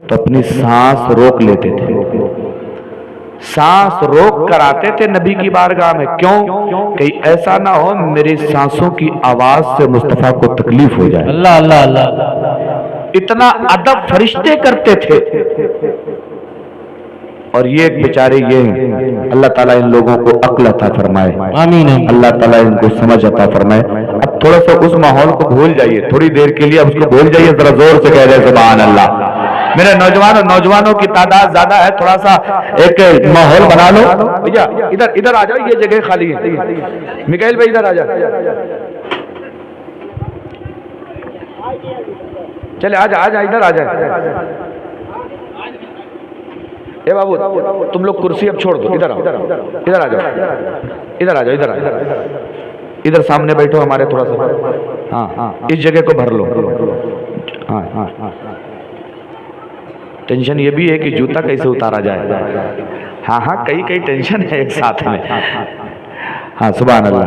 तो अपनी सांस रोक लेते थे, सांस रोक कर आते थे नबी की बारगाह में। क्यों? कहीं ऐसा ना हो मेरी सांसों की आवाज से मुस्तफा को तकलीफ हो जाए। अल्लाह अल्लाह अल्लाह। इतना अदब फरिश्ते करते थे। और ये बेचारे ये हैं, अल्लाह ताला इन लोगों को अक्ल अता फरमाए, आमीन। अल्लाह ताला इनको समझ अता फरमाए। अब थोड़ा सा उस माहौल को भूल जाइए, थोड़ी देर के लिए अब उसको भूल जाइए, जरा जोर से कह रहे सुभान अल्लाह। मेरे नौजवानों की तादाद ज्यादा है, थोड़ा सा एक माहौल बना लो। भैया इधर इधर आ जाओ, ये जगह खाली है। मिकाइल भाई इधर आ जाओ, चले आजा इधर आ जाए। ए बाबू तुम लोग कुर्सी अब छोड़ दो, इधर आओ, इधर आ जाओ, इधर सामने बैठो हमारे थोड़ा सा। हाँ, इस जगह को भर लो। हाँ, टेंशन ये भी है कि जूता कैसे उतारा जाए। हाँ, कई टेंशन है एक साथ में। हाँ, सुभान अल्लाह।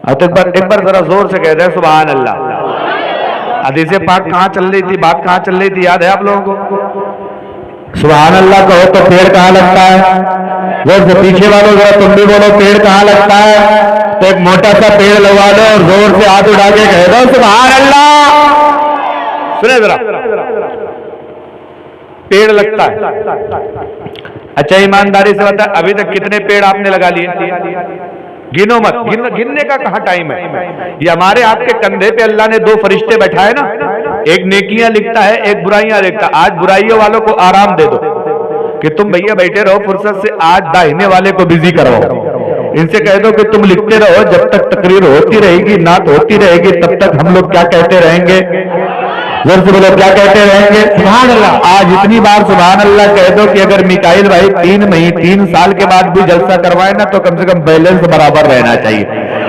अब तो एक बार जरा जोर से कह दे सुभान अल्लाह। हदीस पाक कहाँ चल रही थी, बात कहाँ चल रही थी, याद है आप लोगों को? सुभान अल्लाह कहो तो पेड़ कहाँ लगता है? जोर से पीछे वालों जरा तुम भी बोलो पेड़ कहाँ लगता है? तो एक मोटा सा पेड़ लगवा दो और जोर से हाथ उठा के कह दो सुभान अल्लाह। सुने जरा, पेड़ लगता है। अच्छा ईमानदारी से बता, अभी तक कितने पेड़ आपने लगा लिए? गिनो मत, गिनने का कहाँ टाइम है। ये हमारे आपके कंधे पे अल्लाह ने दो फरिश्ते बैठाए ना, एक नेकियां लिखता है, एक बुराइयां लिखता है। आज बुराइयों वालों को आराम दे दो कि तुम भैया बैठे रहो फुर्सत से, आज दाहिने वाले को बिजी करवाओ। इनसे कह दो कि तुम लिखते रहो, जब तक तकरीर होती रहेगी, नात होती रहेगी, तब तक हम लोग क्या कहते रहेंगे? जोर से बोलो क्या कहते रहेंगे? सुभान अल्लाह। आज इतनी बार सुभान अल्लाह कह दो कि अगर मिकाइल भाई 3 साल के बाद भी जलसा करवाए ना, तो कम से कम बैलेंस बराबर रहना चाहिए।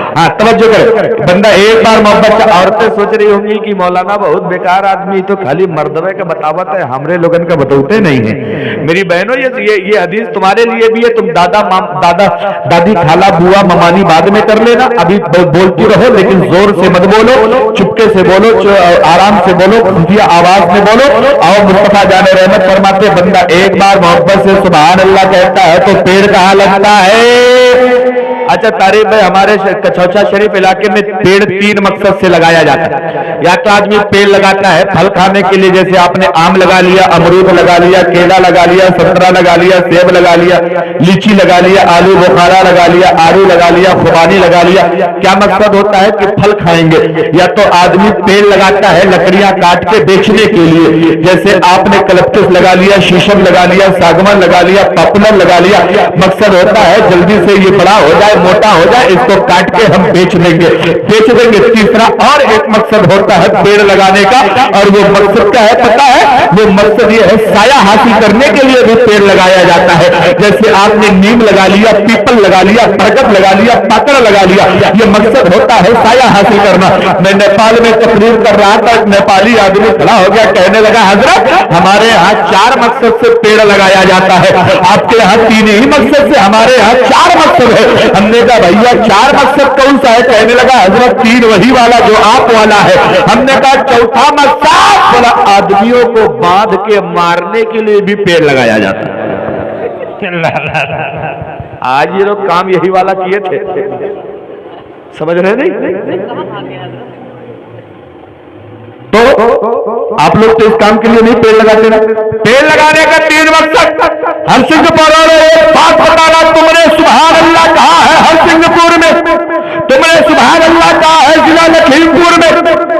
हाँ, तवज्जो करें, बंदा एक बार मोहब्बत। औरतें सोच रही होंगी कि मौलाना बहुत बेकार आदमी, तो खाली मर्दवे का बतावत है, हमरे लोगन का बतौते नहीं है। मेरी बहनों ये हदीस तुम्हारे लिए भी है। तुम दादा दादी खाला बुआ ममानी बाद में कर लेना, अभी बोलती रहो लेकिन जोर से मत बोलो, चुपके से बोलो, आराम से बोलो, खुफिया आवाज में बोलो। आओ मुस्तफा जाने रहमत फरमाते, बंदा एक बार मोहब्बत से सुभान अल्लाह कहता है तो पेड़ कहाँ लगता है? अच्छा तारीफ है, हमारे कचौचा शरीफ इलाके में पेड़ 3 मकसद से लगाया जाता है। या तो आदमी पेड़ लगाता है फल खाने के लिए, जैसे आपने आम लगा लिया, अमरूद लगा लिया, केला लगा लिया, संतरा लगा लिया, सेब लगा लिया, लीची लगा लिया, आलू बुखारा लगा लिया, आलू लगा लिया, खुबानी लगा लिया। क्या मकसद होता है कि फल खाएंगे। या तो आदमी पेड़ लगाता है लकड़ियां काट के बेचने के लिए, जैसे आपने कलपटस लगा लिया, शीशम लगा लिया, सागवान लगा लिया, पॉपुलर लगा लिया। मकसद होता है जल्दी से ये बड़ा हो जाए, मोटा हो जाए, इसको काट के हम बेच देंगे। तीसरा और एक मकसद होता है पेड़ लगाने का, और वो मकसद क्या है पता है? वो मकसद ये है साया हासिल करने के लिए भी पेड़ लगाया जाता है। जैसे आपने नीम लगा लिया, पीपल लगा लिया, बरगद लगा लिया, पाकड़ लगा लिया, ये मकसद होता है साया हासिल करना। मैं नेपाल में तकरीर कर रहा था, एक नेपाली आदमी खड़ा हो गया, कहने लगा हजरत हमारे यहाँ 4 मकसद से पेड़ लगाया जाता है, आपके यहाँ 3 ही मकसद से, हमारे यहाँ 4 मकसद है। हमने कहा भैया 4 मकसद कौन सा है? कहने लगा हजरत 3 वही वाला जो आप वाला है। हमने कहा चौथा मकसद, बोला आदमियों को बांध के मारने के लिए भी पेड़ लगाया जाता है। आज ये लोग काम यही वाला किए थे, समझ रहे नहीं? तो आप लोग तो इस काम के लिए नहीं पेड़ लगाते ना। पेड़ लगाने का 3 मकसद। हर सिंहपुर एक बात बताना, तुमने सुभान अल्लाह कहा है हर सिंहपुर में, तुमने सुभान अल्लाह कहा है जिला लखीमपुर में,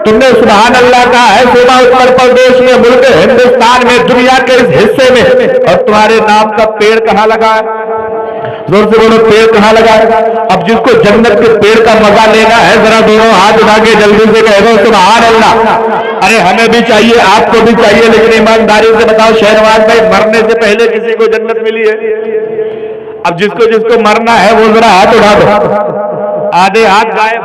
तुमने सुभान अल्लाह कहा है सूबा उत्तर प्रदेश में, मुल्क हिंदुस्तान में, दुनिया के इस हिस्से में, और तुम्हारे नाम का पेड़ कहाँ लगा है? जोर से बोलो पेड़ कहाँ लगा है? अब जिसको जन्नत के पेड़ का मजा लेना है, जरा दोनों हाथ उठा के जल्दी से कह दो सुभान अल्लाह। अरे हमें भी चाहिए, आपको भी चाहिए, लेकिन ईमानदारी से बताओ शहरवाज भाई, मरने से पहले किसी को जन्नत मिली है? अब जिसको मरना है वो जरा हाथ उठा दो। आधे हाथ गायब।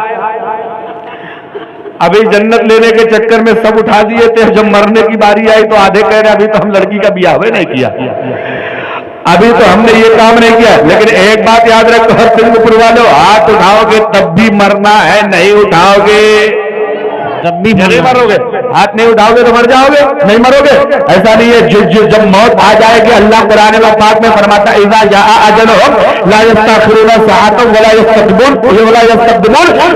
अभी जन्नत लेने के चक्कर में सब उठा दिए थे, जब मरने की बारी आई तो आधे कह रहे अभी तो हम लड़की का ब्याह नहीं किया, अभी तो हमने ये काम नहीं किया। लेकिन एक बात याद रखो हर सिंहपुर वालों, हाथ उठाओगे तब भी मरना है, नहीं उठाओगे जब भी नहीं मरोगे, हाथ नहीं उठाओगे तो मर जाओगे, नहीं मरोगे। ऐसा नहीं है, जब मौत आ जाएगी, अल्लाह कुरान पाक में फरमाता है इज़ा जाअ अजलुहुम ला यस्तखिरूना सअतन वला यस्तक़दिमून।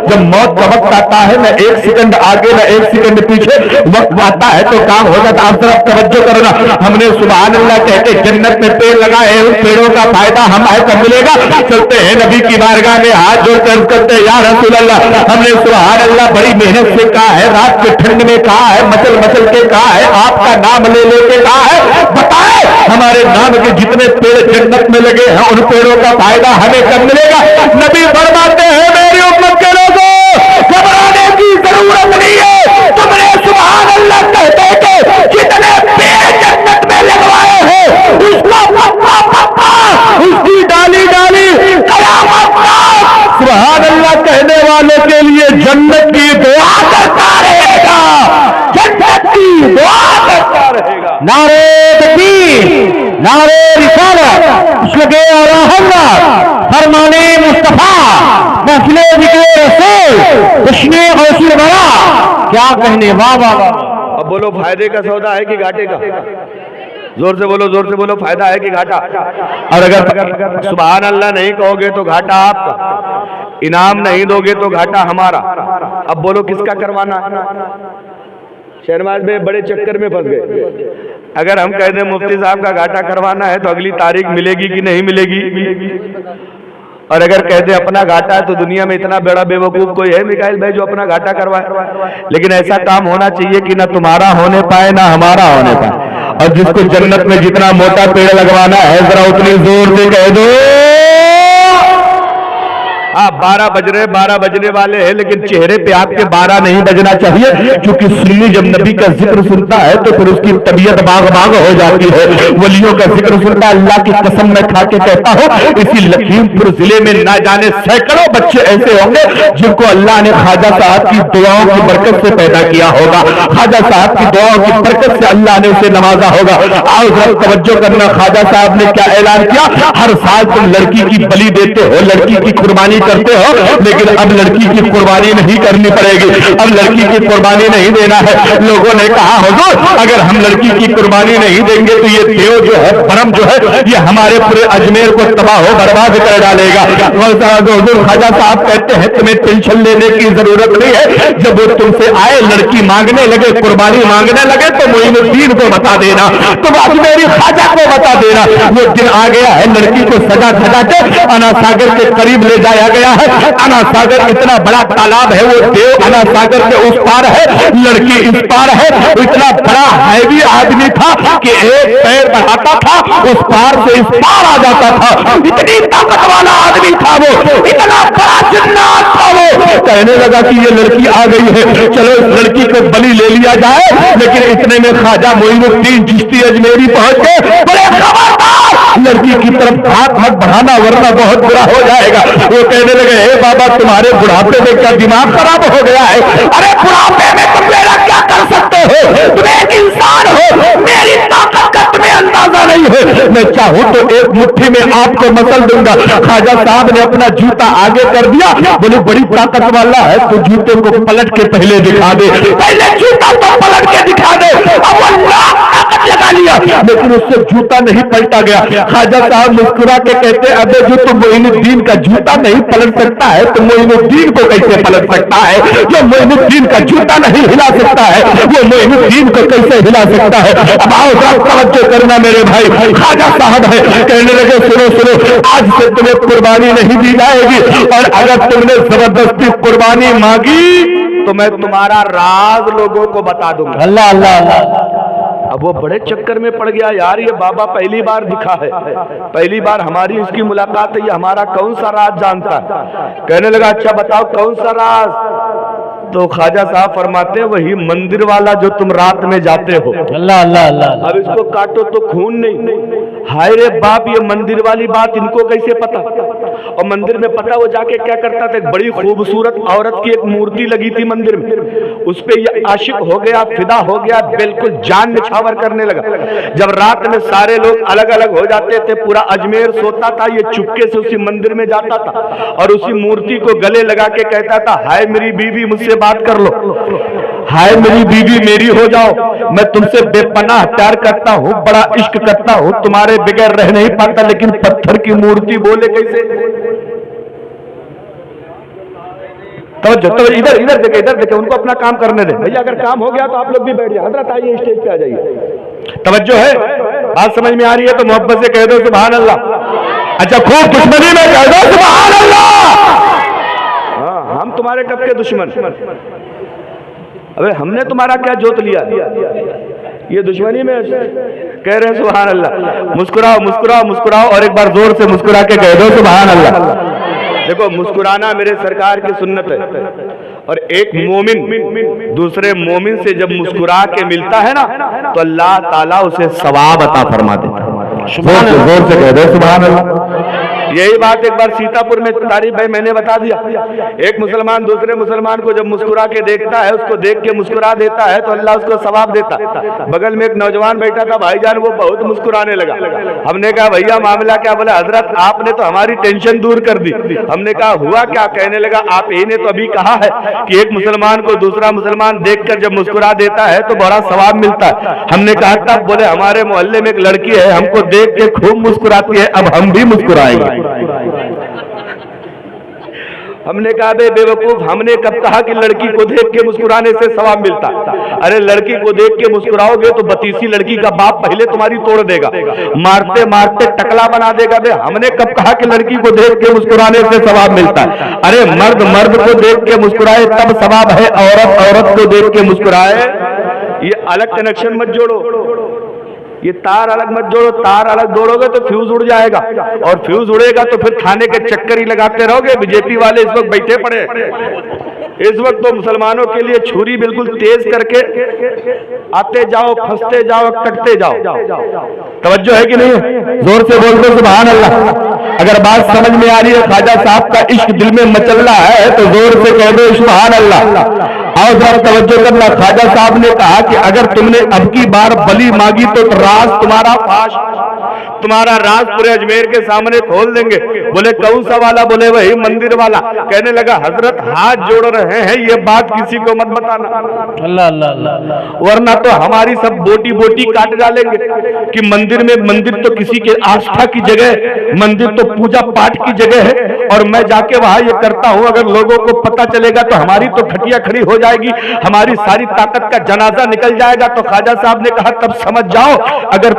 जब मौत का वक्त आता है, न एक सेकंड आगे न एक सेकंड पीछे वक्त आता है तो काम हो जाता। आप तरफ तवज्जो करना, हमने सुभान अल्लाह कहते जन्नत में पेड़ लगाए, उन पेड़ों का फायदा हम आए कब मिलेगा। चलते हैं नबी की बारगाह में हाथ जोड़कर अर्ज़ करते हैं या रसूल अल्लाह, हमने सुभान अल्लाह बड़ी मेहनत से कहा है, रात के ठंड में कहा है, मचल मचल के कहा है, आपका नाम ले लेके कहा है, बताए हमारे नाम के जितने पेड़ जन्नत में लगे हैं उन पेड़ों का फायदा हमें कब मिलेगा। नबी फरमाते हैं मेरी उम्मत के लोगों, घबराने की जरूरत नहीं है। तुमने सुभान अल्लाह कहते थे जितने पेड़ जन्नत में लगवाए हैं उसका पत्ता पत्ता, उसकी डाली डाली कयामत तक सुभान अल्लाह कहने वालों के लिए जन्नत की दुआ करता रहेगा, जन्नत की दुआ करता रहेगा। नारे तकबीर, नारे रिसालत, उसके अल्लाह फरमाने मुस्तफा, महफिले जिक्र रसूल, जश्ने गौसिल बरा, क्या कहने, वाह वाह वाह। अब बोलो फायदे का सौदा है कि घाटे का? जोर से बोलो फायदा है कि घाटा? और अगर सुभान अल्लाह नहीं कहोगे तो घाटा आपका, इनाम नहीं दोगे तो घाटा हमारा। अब बोलो किसका करवाना है? शहनवाज में बड़े चक्कर में फंस गए। अगर हम कह दें मुफ्ती साहब का घाटा करवाना है तो अगली तारीख मिलेगी कि नहीं मिलेगी? और अगर कहते अपना घाटा है तो दुनिया में इतना बड़ा बेवकूफ कोई है मिकाइल भाई जो अपना घाटा करवाए। लेकिन ऐसा काम होना चाहिए कि ना तुम्हारा होने पाए ना हमारा होने पाए। और जिसको जन्नत में जितना मोटा पेड़ लगवाना है जरा उतनी जोर से कह दो। आप 12 बज रहे, 12 बजने वाले हैं, लेकिन चेहरे पे आपके 12 नहीं बजना चाहिए, क्योंकि सुन्नी जब नबी का जिक्र सुनता है तो फिर उसकी तबीयत बाग बाग हो जाती है। वलियों का जिक्र सुनता है, अल्लाह की कसम मैं खा के कहता हूँ इसी लखीमपुर जिले में ना जाने सैकड़ों बच्चे ऐसे होंगे जिनको अल्लाह ने ख्वाजा साहब की दुआओं की बरकत से पैदा किया होगा। ख्वाजा साहब की दुआओं की बरकत से अल्लाह ने उसे नवाजा होगा। आओ जरा तवज्जो करना, ख्वाजा साहब ने क्या ऐलान किया, हर साल तुम लड़की की बलि देते हो, लड़की की कुर्बानी करते हो, लेकिन अब लड़की की कुर्बानी नहीं करनी पड़ेगी, अब लड़की की कुर्बानी नहीं देना है। लोगों ने कहा हुजूर अगर हम लड़की की कुर्बानी नहीं देंगे तो ये देव जो है, परम जो है, ये हमारे पूरे अजमेर को तबाह बर्बाद कर डालेगा। हुजूर ख्वाजा साहब कहते हैं तुम्हें टेंशन लेने की जरूरत नहीं है। जब वो तुमसे आए लड़की मांगने लगे, कुर्बानी मांगने लगे तो मोइनुद्दीन को बता देना, तुम अजमेरी ख्वाजा को बता देना। वो दिन आ गया है, लड़की को सजा सजा के अना सागर के करीब ले जाया गया है। अना सागर इतना बड़ा तालाब है, वो देव अना सागर के उस पार है, लड़की इस पार है। इतना बड़ा हैवी आदमी था कि एक पैर बढ़ाता था उस पार से इस पार आ जाता था। इतनी ताकत वाला आदमी था वो, इतना बड़ा जिन्नात था वो। कहने लगा कि ये लड़की आ गई है, चलो इस लड़की को बलि ले लिया जाए। लेकिन इतने में ख्वाजा मोइनुद्दीन चिश्ती अजमेरी पहुंच गए। बड़े खबरदार लड़की की तरफ हाथ मत बढ़ाना वरना बहुत बुरा हो जाएगा। वो कहने लगे हे बाबा तुम्हारे बुढ़ापे में क्या दिमाग खराब हो गया है? अरे बुढ़ापे में तुम मेरा क्या कर सकते हो? तुम एक इंसान हो, मेरी ताकत का तुम्हें अंदाजा नहीं है। मैं चाहूं तो एक मुट्ठी में आपको मसल दूंगा। ख्वाजा साहब ने अपना जूता आगे कर दिया, बोले बड़ी ताकत वाला है तो जूते को पलट के पहले दिखा दे, पहले जूता तो पलट के दिखा दे। अब अल्लाह ताकत लगा लिया, लेकिन उससे जूता नहीं पलटा गया। ख्वाजा साहब मुस्कुरा के कहते अबे जो तुम मोइनुद्दीन का जूता नहीं पलट सकता है तो मोइनुद्दीन को कैसे पलट सकता है? जो मोइनुद्दीन का जूता नहीं हिला सकता है वो मोइनुद्दीन को कैसे हिला सकता है? अब आओ जरा तवज्जो करना मेरे भाई। ख्वाजा साहब है, कहने लगे सुनो सुनो, आज से तुम्हें कुर्बानी नहीं दी जाएगी, और अगर तुमने जबरदस्ती कुर्बानी मांगी तो मैं तुम्हारा राज लोगों को बता दूंगा। अल्लाह अल्लाह अल्लाह। अब वो बड़े चक्कर में पड़ गया, यार ये बाबा पहली बार दिखा है, पहली बार हमारी इसकी मुलाकात है, ये हमारा कौन सा राज जानता है? कहने लगा अच्छा बताओ कौन सा राज? तो ख्वाजा साहब फरमाते हैं वही मंदिर वाला जो तुम रात में जाते हो। अल्लाह अल्लाह अल्लाह। अब इसको काटो तो खून नहीं। हाय रे बाप, ये मंदिर वाली बात इनको कैसे पता? और मंदिर में पता वो जाके क्या करता था, एक बड़ी खूबसूरत औरत की एक मूर्ति लगी थी मंदिर में, उस पे ये आशिक हो गया, फिदा हो गया, बिल्कुल जान निछावर करने लगा। जब रात में सारे लोग अलग अलग हो जाते थे, पूरा अजमेर सोता था, ये चुपके से उसी मंदिर में जाता था और उसी मूर्ति को गले लगा के कहता था हाय मेरी बीवी मुझसे बात कर लो, हाय मेरी बीवी मेरी हो जाओ, मैं तुमसे बेपनाह प्यार करता हूँ, बड़ा इश्क करता हूँ, तुम्हारे बगैर रह नहीं पाता, लेकिन पत्थर की मूर्ति बोले कैसे? तो इधर इधर देखे उनको अपना काम करने दे भैया। अगर काम हो गया तो आप लोग भी बैठ जाए। हजरत आइए स्टेज पे आ जाइए। तवज्जो है, बात समझ में आ रही है तो मोहब्बत से कह दो सुभान अल्लाह। अच्छा खूब दुश्मनी में कह दो सुभान अल्लाह। हाँ, हम तुम्हारे कब के दुश्मन? अबे हमने तुम्हारा क्या जोत लिया? ये दुश्मनी में कह रहे हैं सुभान अल्लाह। मुस्कुराओ मुस्कुराओ मुस्कुराओ और एक बार जोर से मुस्कुरा के कह दो सुभान अल्लाह। देखो मुस्कुराना मेरे सरकार की सुन्नत है, और एक मोमिन दूसरे मोमिन से जब मुस्कुरा के मिलता है ना तो अल्लाह ताला उसे सवाब अता फरमा देता है। जोर से कह दो सुभान अल्लाह। यही बात एक बार सीतापुर में तारीफ भाई मैंने बता दिया। एक मुसलमान दूसरे मुसलमान को जब मुस्कुरा के देखता है, उसको देख के मुस्कुरा देता है तो अल्लाह उसको सवाब देता। बगल में एक नौजवान बैठा था भाईजान, वो बहुत मुस्कुराने लगा। हमने कहा भैया मामला क्या? बोला हजरत आपने तो हमारी टेंशन दूर कर दी। हमने कहा हुआ क्या? कहने लगा आप ही ने तो अभी कहा है कि एक मुसलमान को दूसरा मुसलमान देखकर जब मुस्कुरा देता है तो बड़ा सवाब मिलता है। हमने कहा तब? बोले हमारे मोहल्ले में एक लड़की है, हमको देख के खूब मुस्कुराती है, अब हम भी मुस्कुराएंगे। हमने कहा बे बेवकूफ, हमने कब कहा कि लड़की को देख के मुस्कुराने से सवाब मिलता? अरे लड़की को देख के मुस्कुराओगे तो बतीसी लड़की का बाप पहले तुम्हारी तोड़ देगा, मारते मारते टकला बना देगा। बे हमने कब कहा कि लड़की को देख के मुस्कुराने से सवाब मिलता है? अरे मर्द मर्द को देख के मुस्कुराए तब सवाब है, औरत औरत को देख के मुस्कुराए। ये अलग कनेक्शन मत जोड़ो, ये तार अलग मत जोड़ो। तार अलग जोड़ोगे तो फ्यूज उड़ जाएगा, और फ्यूज उड़ेगा तो फिर थाने के चक्कर ही लगाते रहोगे। बीजेपी वाले इस वक्त बैठे पड़े, इस वक्त तो मुसलमानों के लिए छुरी बिल्कुल तेज करके आते जाओ, फंसते जाओ, कटते जाओ। तवज्जो है कि नहीं? जोर से बोल दो सुभान अल्लाह। अगर बात समझ में आ रही है, ख्वाजा साहब का इश्क दिल में मचल रहा है तो जोर से कह दो सुभान अल्लाह। और जरा तवज्जो करना, ख्वाजा साहब ने कहा कि अगर तुमने अब की बार बली मांगी तो राज तुम्हारा फाश, तुम्हारा राज पूरे अजमेर के सामने खोल देंगे। बोले कौन सा वाला? बोले वही मंदिर वाला। कहने लगा हजरत हाथ जोड़ रहे हैं, ये बात किसी को मत बताना, अल्लाह अल्लाह, वरना तो हमारी सब बोटी बोटी काट डालेंगे। कि मंदिर में, मंदिर तो किसी के आस्था की जगह, मंदिर तो पूजा पाठ की जगह है, और मैं जाके वहां ये करता हूं, अगर लोगों को पता चलेगा तो हमारी तो खटिया खड़ी हो जाएगी, हमारी सारी ताकत का जनाजा निकल जाएगा। तो ख्वाजा साहब ने कहा तब समझ जाओ, अगर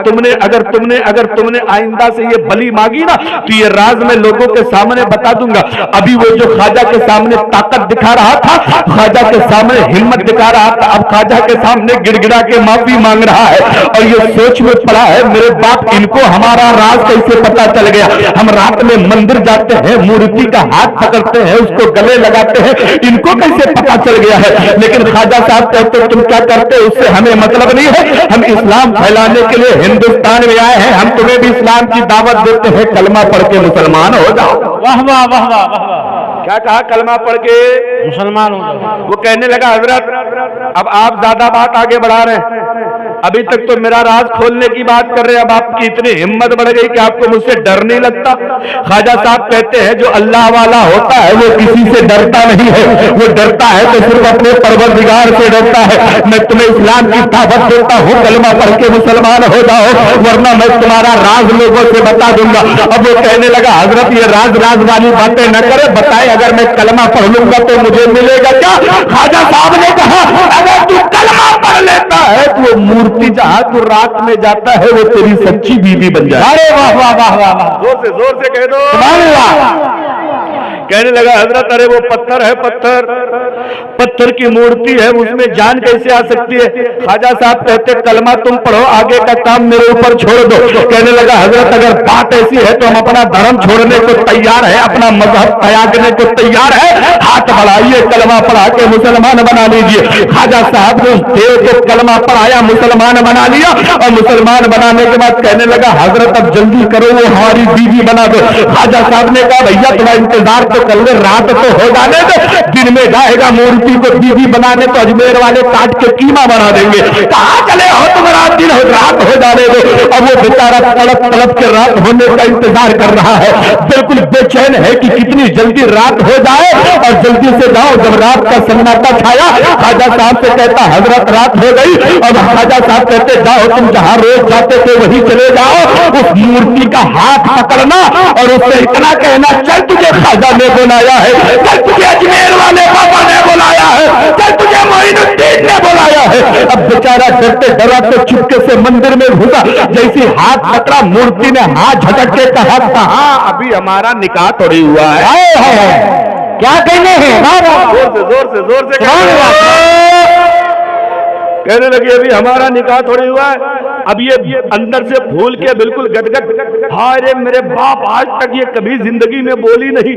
तुमने आइंदा से ये बली मांगी ना तो ये राज मैं लोगों के सामने बता दूंगा। अभी वो जो ख्वाजा के सामने ताकत दिखा रहा था, ख्वाजा के सामने हिम्मत दिखा रहा था, अब ख्वाजा के सामने गिड़गिड़ा के माफी मांग रहा है। और ये सोच में पड़ा है मेरे बाप, इनको हमारा राज कैसे पता चल गया? हम रात में मंदिर जाते हैं, मूर्ति का हाथ पकड़ते हैं, उसको गले लगाते हैं, इनको कैसे पता चल गया है? लेकिन ख्वाजा साहब कहते तुम क्या करते हो उससे हमें मतलब नहीं है, हम इस्लाम फैलाने के लिए हिंदुस्तान में आए हैं, हम तुम्हें भी इस्लाम की दावत देते हैं, कलमा पढ़ के मुसलमान हो जाओ। वाह वाह वाह वाह वाह। क्या कहा? कलमा पढ़ के मुसलमान हो जाओ। वो कहने लगा हजरत अब आप ज्यादा बात आगे बढ़ा रहे हैं, अभी तक तो मेरा राज खोलने की बात कर रहे हैं, अब आपकी इतनी हिम्मत बढ़ गई कि आपको मुझसे डर नहीं लगता? ख्वाजा साहब कहते हैं जो अल्लाह वाला होता है वो किसी से डरता नहीं है, वो डरता है तो सिर्फ अपने परवरदिगार से डरता है। मैं तुम्हें इस्लाम की दावत देता हूँ, कलमा पढ़ के मुसलमान हो जाओ, वरना मैं तुम्हारा राज लोगों से बता दूंगा। अब वो कहने लगा हजरत ये राज वाली बातें न करे, बताए अगर मैं कलमा पढ़ लूंगा तो मुझे मिलेगा क्या? ख्वाजा साहब ने कहा अगर तू कलमा पढ़ लेता है तो वो मूर्ति जहां तू रात में जाता है वो तेरी सच्ची बीवी बन जाए। अरे वाह वाह वाह वाह, जोर से कह दो सुभान अल्लाह। कहने लगा हजरत अरे वो पत्थर है, पत्थर की मूर्ति है, उसमें जान कैसे आ सकती है? ख्वाजा साहब कहते कलमा तुम पढ़ो, आगे का काम मेरे ऊपर छोड़ दो। कहने लगा हजरत अगर बात ऐसी है तो हम अपना धर्म छोड़ने को तैयार है, अपना मजहब त्यागने को तैयार है, हाथ बढ़ाइए, कलमा पढ़ा के मुसलमान बना लीजिए। ख्वाजा साहब ने उस देव को कलमा पढ़ाया, मुसलमान बना लिया, और मुसलमान बनाने के बाद कहने लगा हजरत अब जल्दी करो वो हमारी बीवी बना दो। ख्वाजा साहब ने कहा भैया थोड़ा इंतजार तो कर लो, रात तो हो जाने दो, दिन में जाएगा मूर्ति को बीवी बनाने तो अजमेर वाले काट के कीमा बना देंगे। कहाँ चले हो तुम? रात दिन हो, रात हो जाने दो। अब वो बेचारा तड़प तड़प के रात होने का इंतजार कर रहा है, बिल्कुल बेचैन है कि कितनी जल्दी रात हो जाए और जल्दी से जाओ। जब रात का सन्नाटा छाया, ख्वाजा साहब से कहता हजरत रात हो गई। अब ख्वाजा साहब कहते जाओ, तुम जहां रोज जाते थे वहीं चले जाओ, उस मूर्ति का हाथ पकड़ना और उससे इतना कहना, चल तुझे ख्वाजा ने बुलाया है, चल तुझे अजमेर वाले बाबा ने बुलाया है, चल तुझे मोइनुद्दीन ने बुलाया है। अब बेचारा डरते डराते चुपके से मंदिर में घुसा, जैसी हाथ पकड़ा मूर्ति ने हाथ झटक के कहा, कहाँ अभी हमारा निकाह थोड़ी हुआ है। क्या कहने हैं? जोर से कहने लगी अभी हमारा निकाह थोड़ी हुआ है। अब ये अंदर से फूल के बिल्कुल गदगद, हाय रे मेरे बाप, आज तक ये कभी जिंदगी में बोली नहीं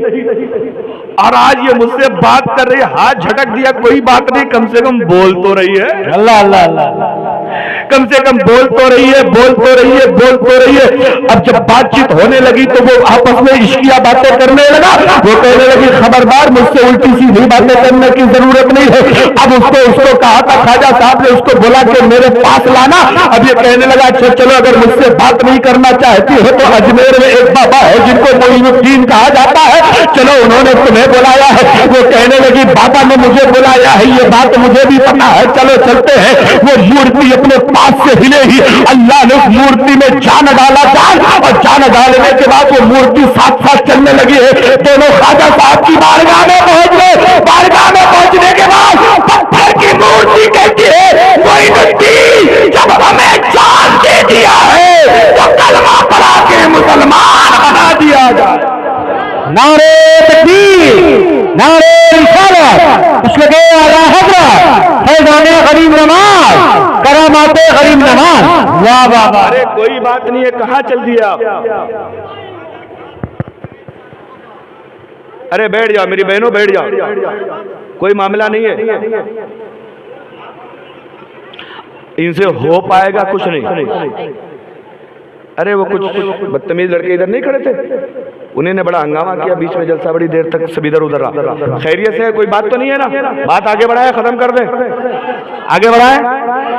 और आज ये मुझसे बात कर रही है। हाथ झटक दिया, कोई बात नहीं, कम से कम बोल तो रही है। अल्लाह अल्लाह अल्लाह, कम से कम बोल तो रही है, बोल तो रही है, बोल तो रही है। अब जब बातचीत होने लगी तो वो आपस में इश्किया बातें करने लगा। वो कहने लगी खबरदार, मुझसे उल्टी सीधी बातें करने की जरूरत नहीं है। अब उसको कहा था, ख्वाजा साहब ने उसको बोला कि मेरे पास लाना। अब ये कहने लगा अच्छा चलो, अगर मुझसे बात नहीं करना चाहती हो तो अजमेर में एक बाबा है जिनको मोइनुद्दीन कहा जाता है, चलो उन्होंने तुम्हें बुलाया है। वो कहने लगी बाबा ने मुझे बुलाया है, ये बात मुझे भी पता है, चलो चलते हैं। वो मूर्ति अपने पास से हिले ही अल्लाह ने उस मूर्ति में जान डाला, जान, और जान डालने के बाद वो मूर्ति साथ साथ चलने लगी है। दोनों ख्वाजा साहब की बारगाह में पहुंच गए। बारगाह में पहुंचने के बाद पत्थर की मूर्ति कहती है, मोइनुद्दीन जब हमें जान दे दिया है तो कलमा पढ़ा के मुसलमान बना दिया जाए। नारे तकबीर, नारे रिसालत, उसके आला हज़रत फैज़ाने गरीब नवाज, करामाते गरीब नवाज। वाह वाह वाह। अरे कोई बात नहीं है, कहाँ चल दिया आप? अरे बैठ जाओ मेरी बहनों, बैठ जाओ, कोई मामला नहीं है। इनसे हो पाएगा कुछ नहीं। अरे वो कुछ बदतमीज लड़के इधर नहीं खड़े थे, उन्हें ने बड़ा हंगामा किया बीच में, जलसा बड़ी देर तक सब इधर उधर रहा। खैरियत से कोई बात तो नहीं है ना? बात आगे बढ़ाए, खत्म कर दे, आगे बढ़ाए।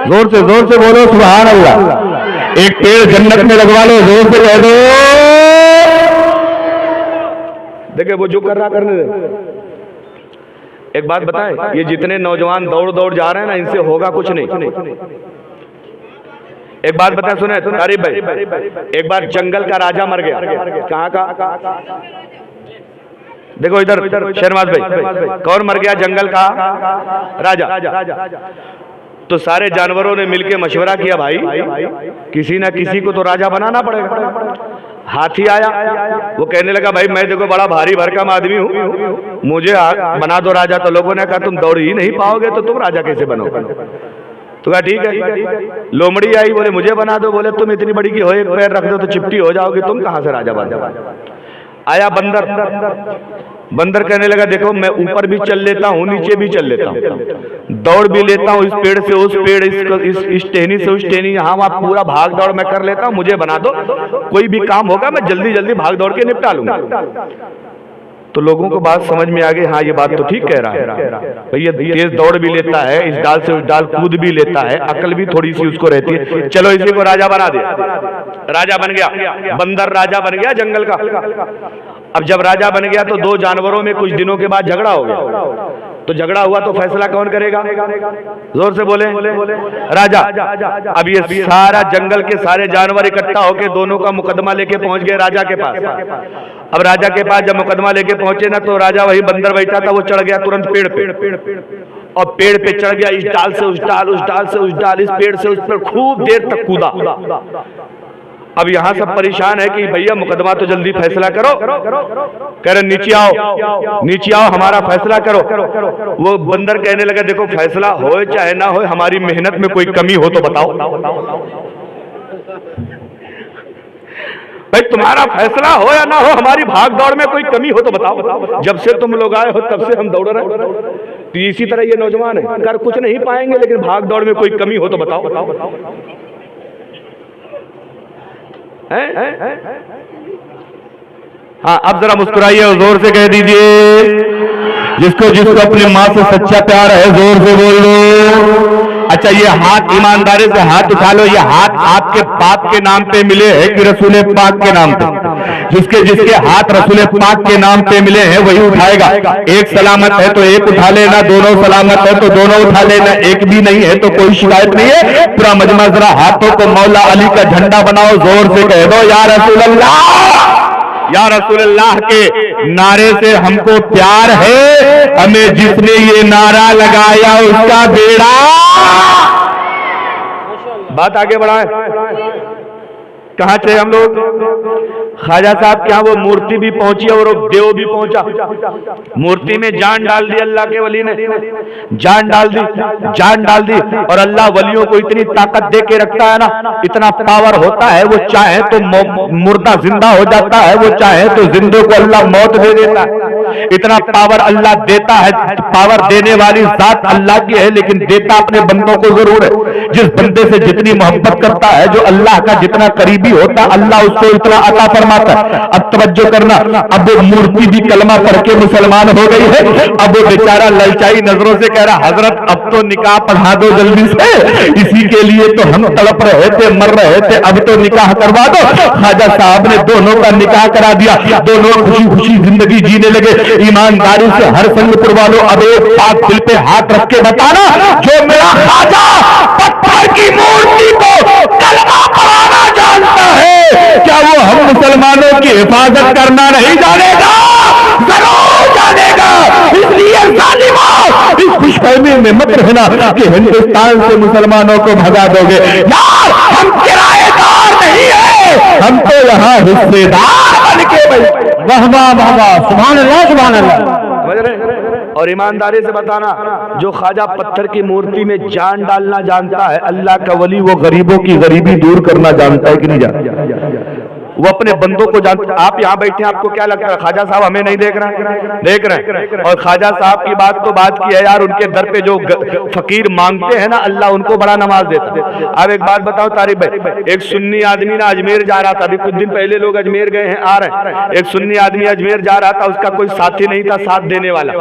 जोर से बोलो सुभान अल्लाह। एक पेड़ जन्नत में लगवा लो, जोर से कह दो। देखिए वो जो कर रहा करने दे। एक बात बताएं, ये जितने नौजवान दौड़ दौड़ जा रहे हैं ना, इनसे होगा कुछ नहीं। एक बात बताएं, सुने तारीफ भाई, एक बार जंगल का राजा मर गया। कहाँ का? देखो इधर शहनवाज भाई, कौन मर गया? जंगल का राजा। तो सारे जानवरों ने मिलकर मशवरा किया, भाई किसी ना किसी को तो राजा बनाना पड़ेगा। हाथी आया, वो कहने लगा भाई मैं देखो बड़ा भारी भरकम आदमी हूँ, मुझे बना दो राजा। तो लोगों ने कहा तुम दौड़ ही नहीं पाओगे तो तुम राजा कैसे बनोगे? तो कहा ठीक है। लोमड़ी आई, बोले मुझे बना दो। बोले तुम इतनी बड़ी की हो, एक पैर रख दो तो चिपटी हो जाओगी, तुम कहां से राजा बन जाओगे? आया बंदर। बंदर कहने लगा देखो मैं ऊपर भी चल लेता हूँ, नीचे भी चल लेता हूँ, दौड़ भी लेता हूँ, इस पेड़ से उस पेड़, इस टहनी से उस टहनी, यहाँ वहाँ पूरा भाग दौड़ मैं कर लेता हूँ, मुझे बना दो, कोई भी काम होगा मैं जल्दी जल्दी भाग दौड़ के निपटा लूंगा। तो लोगों को बात समझ में आ गई, हाँ ये बात तो ठीक कह रहा है, भैया तेज दौड़ भी लेता है, इस डाल से उस डाल कूद भी लेता है, अकल भी थोड़ी सी उसको रहती है, चलो इसी को राजा बना दे। राजा बन गया, बंदर राजा बन गया जंगल का। अब जब राजा बन गया तो दो जानवरों में कुछ दिनों के बाद झगड़ा हो गया। तो झगड़ा हुआ तो फैसला कौन करेगा? जोर से बोले राजा। अब ये सारा जंगल के सारे जानवर इकट्ठा होकर दोनों का मुकदमा लेके पहुंच गए राजा के पास। अब राजा के पास जब मुकदमा लेके पहुंचे ना, तो राजा वही बंदर बैठा था, वो चढ़ गया तुरंत पेड़ पे, और पेड़ पे चढ़ गया, इस डाल से उस डाल, उस डाल से उस डाल, इस पेड़ से उस पर खूब देर तक कूदा। अब यहाँ सब परेशान है कि भैया मुकदमा तो जल्दी फैसला करो। कह रहे नीचे आओ, नीचे आओ, हमारा फैसला करो। वो बंदर कहने लगा देखो फैसला हो चाहे ना हो, हमारी मेहनत में कोई कमी हो तो बताओ। भाई तुम्हारा फैसला हो या ना हो, हमारी भाग दौड़ में कोई कमी हो तो बताओ। जब से तुम लोग आए हो तब से हम दौड़ रहे हैं। तो इसी तरह ये नौजवान है, कर कुछ नहीं पाएंगे लेकिन भाग दौड़ में कोई कमी हो तो बताओ। हाँ अब जरा मुस्कुराइए और जोर से कह दीजिए, जिसको जिसको अपनी माँ से सच्चा प्यार है जोर से बोल लो अच्छा ये हाथ ईमानदारी से हाथ उठा लो, ये हाथ आपके बाप के नाम पे मिले हैं कि रसूल पाक के नाम पे? जिसके जिसके हाथ रसूल पाक के नाम पे मिले हैं वही उठाएगा। एक सलामत है तो एक उठा लेना, दोनों सलामत है तो दोनों उठा लेना, एक भी नहीं है तो कोई शिकायत नहीं है। पूरा मजमा जरा हाथों को मौला अली का झंडा बनाओ, जोर से कह दो या रसूल अल्लाह। या रसूल अल्लाह के नारे से हमको प्यार है, हमें जिसने ये नारा लगाया उसका बेड़ा। बात आगे बढ़ाए, कहां थे हम लोग? ख्वाजा साहब के यहाँ वो मूर्ति भी पहुंची और वो देव भी पहुंचा। मूर्ति में जान डाल दी, अल्लाह के वली ने जान डाल दी, जान डाल दी। और अल्लाह वलियों को इतनी ताकत दे के रखता है ना, इतना पावर होता है, वो चाहे तो मुर्दा जिंदा हो जाता है, वो चाहे तो जिंदों को अल्लाह मौत दे देता है। इतना पावर अल्लाह देता है। पावर देने वाली जात अल्लाह की है, लेकिन देता अपने बंदों को जरूर है। जिस बंदे से जितनी मोहब्बत करता है, जो अल्लाह का जितना करीबी होता है, अल्लाह उसको इतना अता फरमाता है। अब तवज्जो करना, अब वो मूर्ति भी कलमा पढ़ के मुसलमान हो गई है। अब वो बेचारा ललचाई नजरों से कह रहा, हजरत अब तो निकाह पढ़ा दो जल्दी से, इसी के लिए तो हम तड़प रहे थे, मर रहे थे, अब तो निकाह करवा दो। ख्वाजा साहब ने दोनों का निकाह करा दिया, दोनों खुशी खुशी जिंदगी जीने लगे। ईमानदारी से हर संगपुर वालों अब एक बात दिल पे हाथ रख के बताना, जो मेरा ख्वाजा पत्थर की मूर्ति को कलमा पढ़ाना जानता है, क्या वो हम मुसलमानों की हिफाजत करना नहीं जानेगा? जरूर जानेगा। इसलिए जालिमों, इस खुशफहमी में मत रहना कि हिंदुस्तान से मुसलमानों को भगा दोगे। यार हम किराएदार नहीं है, हम तो यहाँ हिस्सेदार बन के बैठे। वाह वाह वाह वाह, सुभान अल्लाह सुभान अल्लाह। और ईमानदारी से बताना, जो ख्वाजा पत्थर की मूर्ति में जान डालना जानता है, अल्लाह का वली वो गरीबों की गरीबी दूर करना जानता है कि नहीं जानता? वो अपने बंदों को जानते। आप यहाँ बैठे हैं, आपको क्या लगता है ख्वाजा साहब हमें नहीं देख रहे हैं? देख रहे हैं। और ख्वाजा साहब की बात तो बात की है यार, उनके दर पे जो फकीर मांगते हैं ना, अल्लाह उनको बड़ा नमाज देता है। अब एक बात बताओ तारिक भाई, एक सुन्नी आदमी ना अजमेर जा रहा था, अभी कुछ दिन पहले लोग अजमेर गए हैं, आ रहे हैं। एक सुन्नी आदमी अजमेर जा रहा था, उसका कोई साथी नहीं था साथ देने वाला,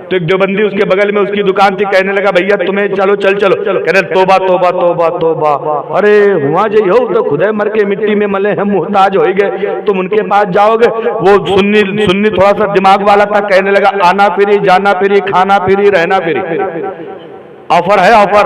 तो एक देवबंदी उसके बगल में उसकी दुकान थी, कहने लगा भैया तुम्हें चलो चल चलो। कहने तोबा तोबा तोबा तोबा, अरे हुआ जो हो तो खुदे मर के मिट्टी में मले हैं, मुहताज हो गए, तुम उनके पास जाओगे? वो सुन्नी थोड़ा सा दिमाग वाला था, कहने लगा आना फ्री, जाना फ्री, खाना फ्री, रहना फ्री, ऑफर है ऑफर।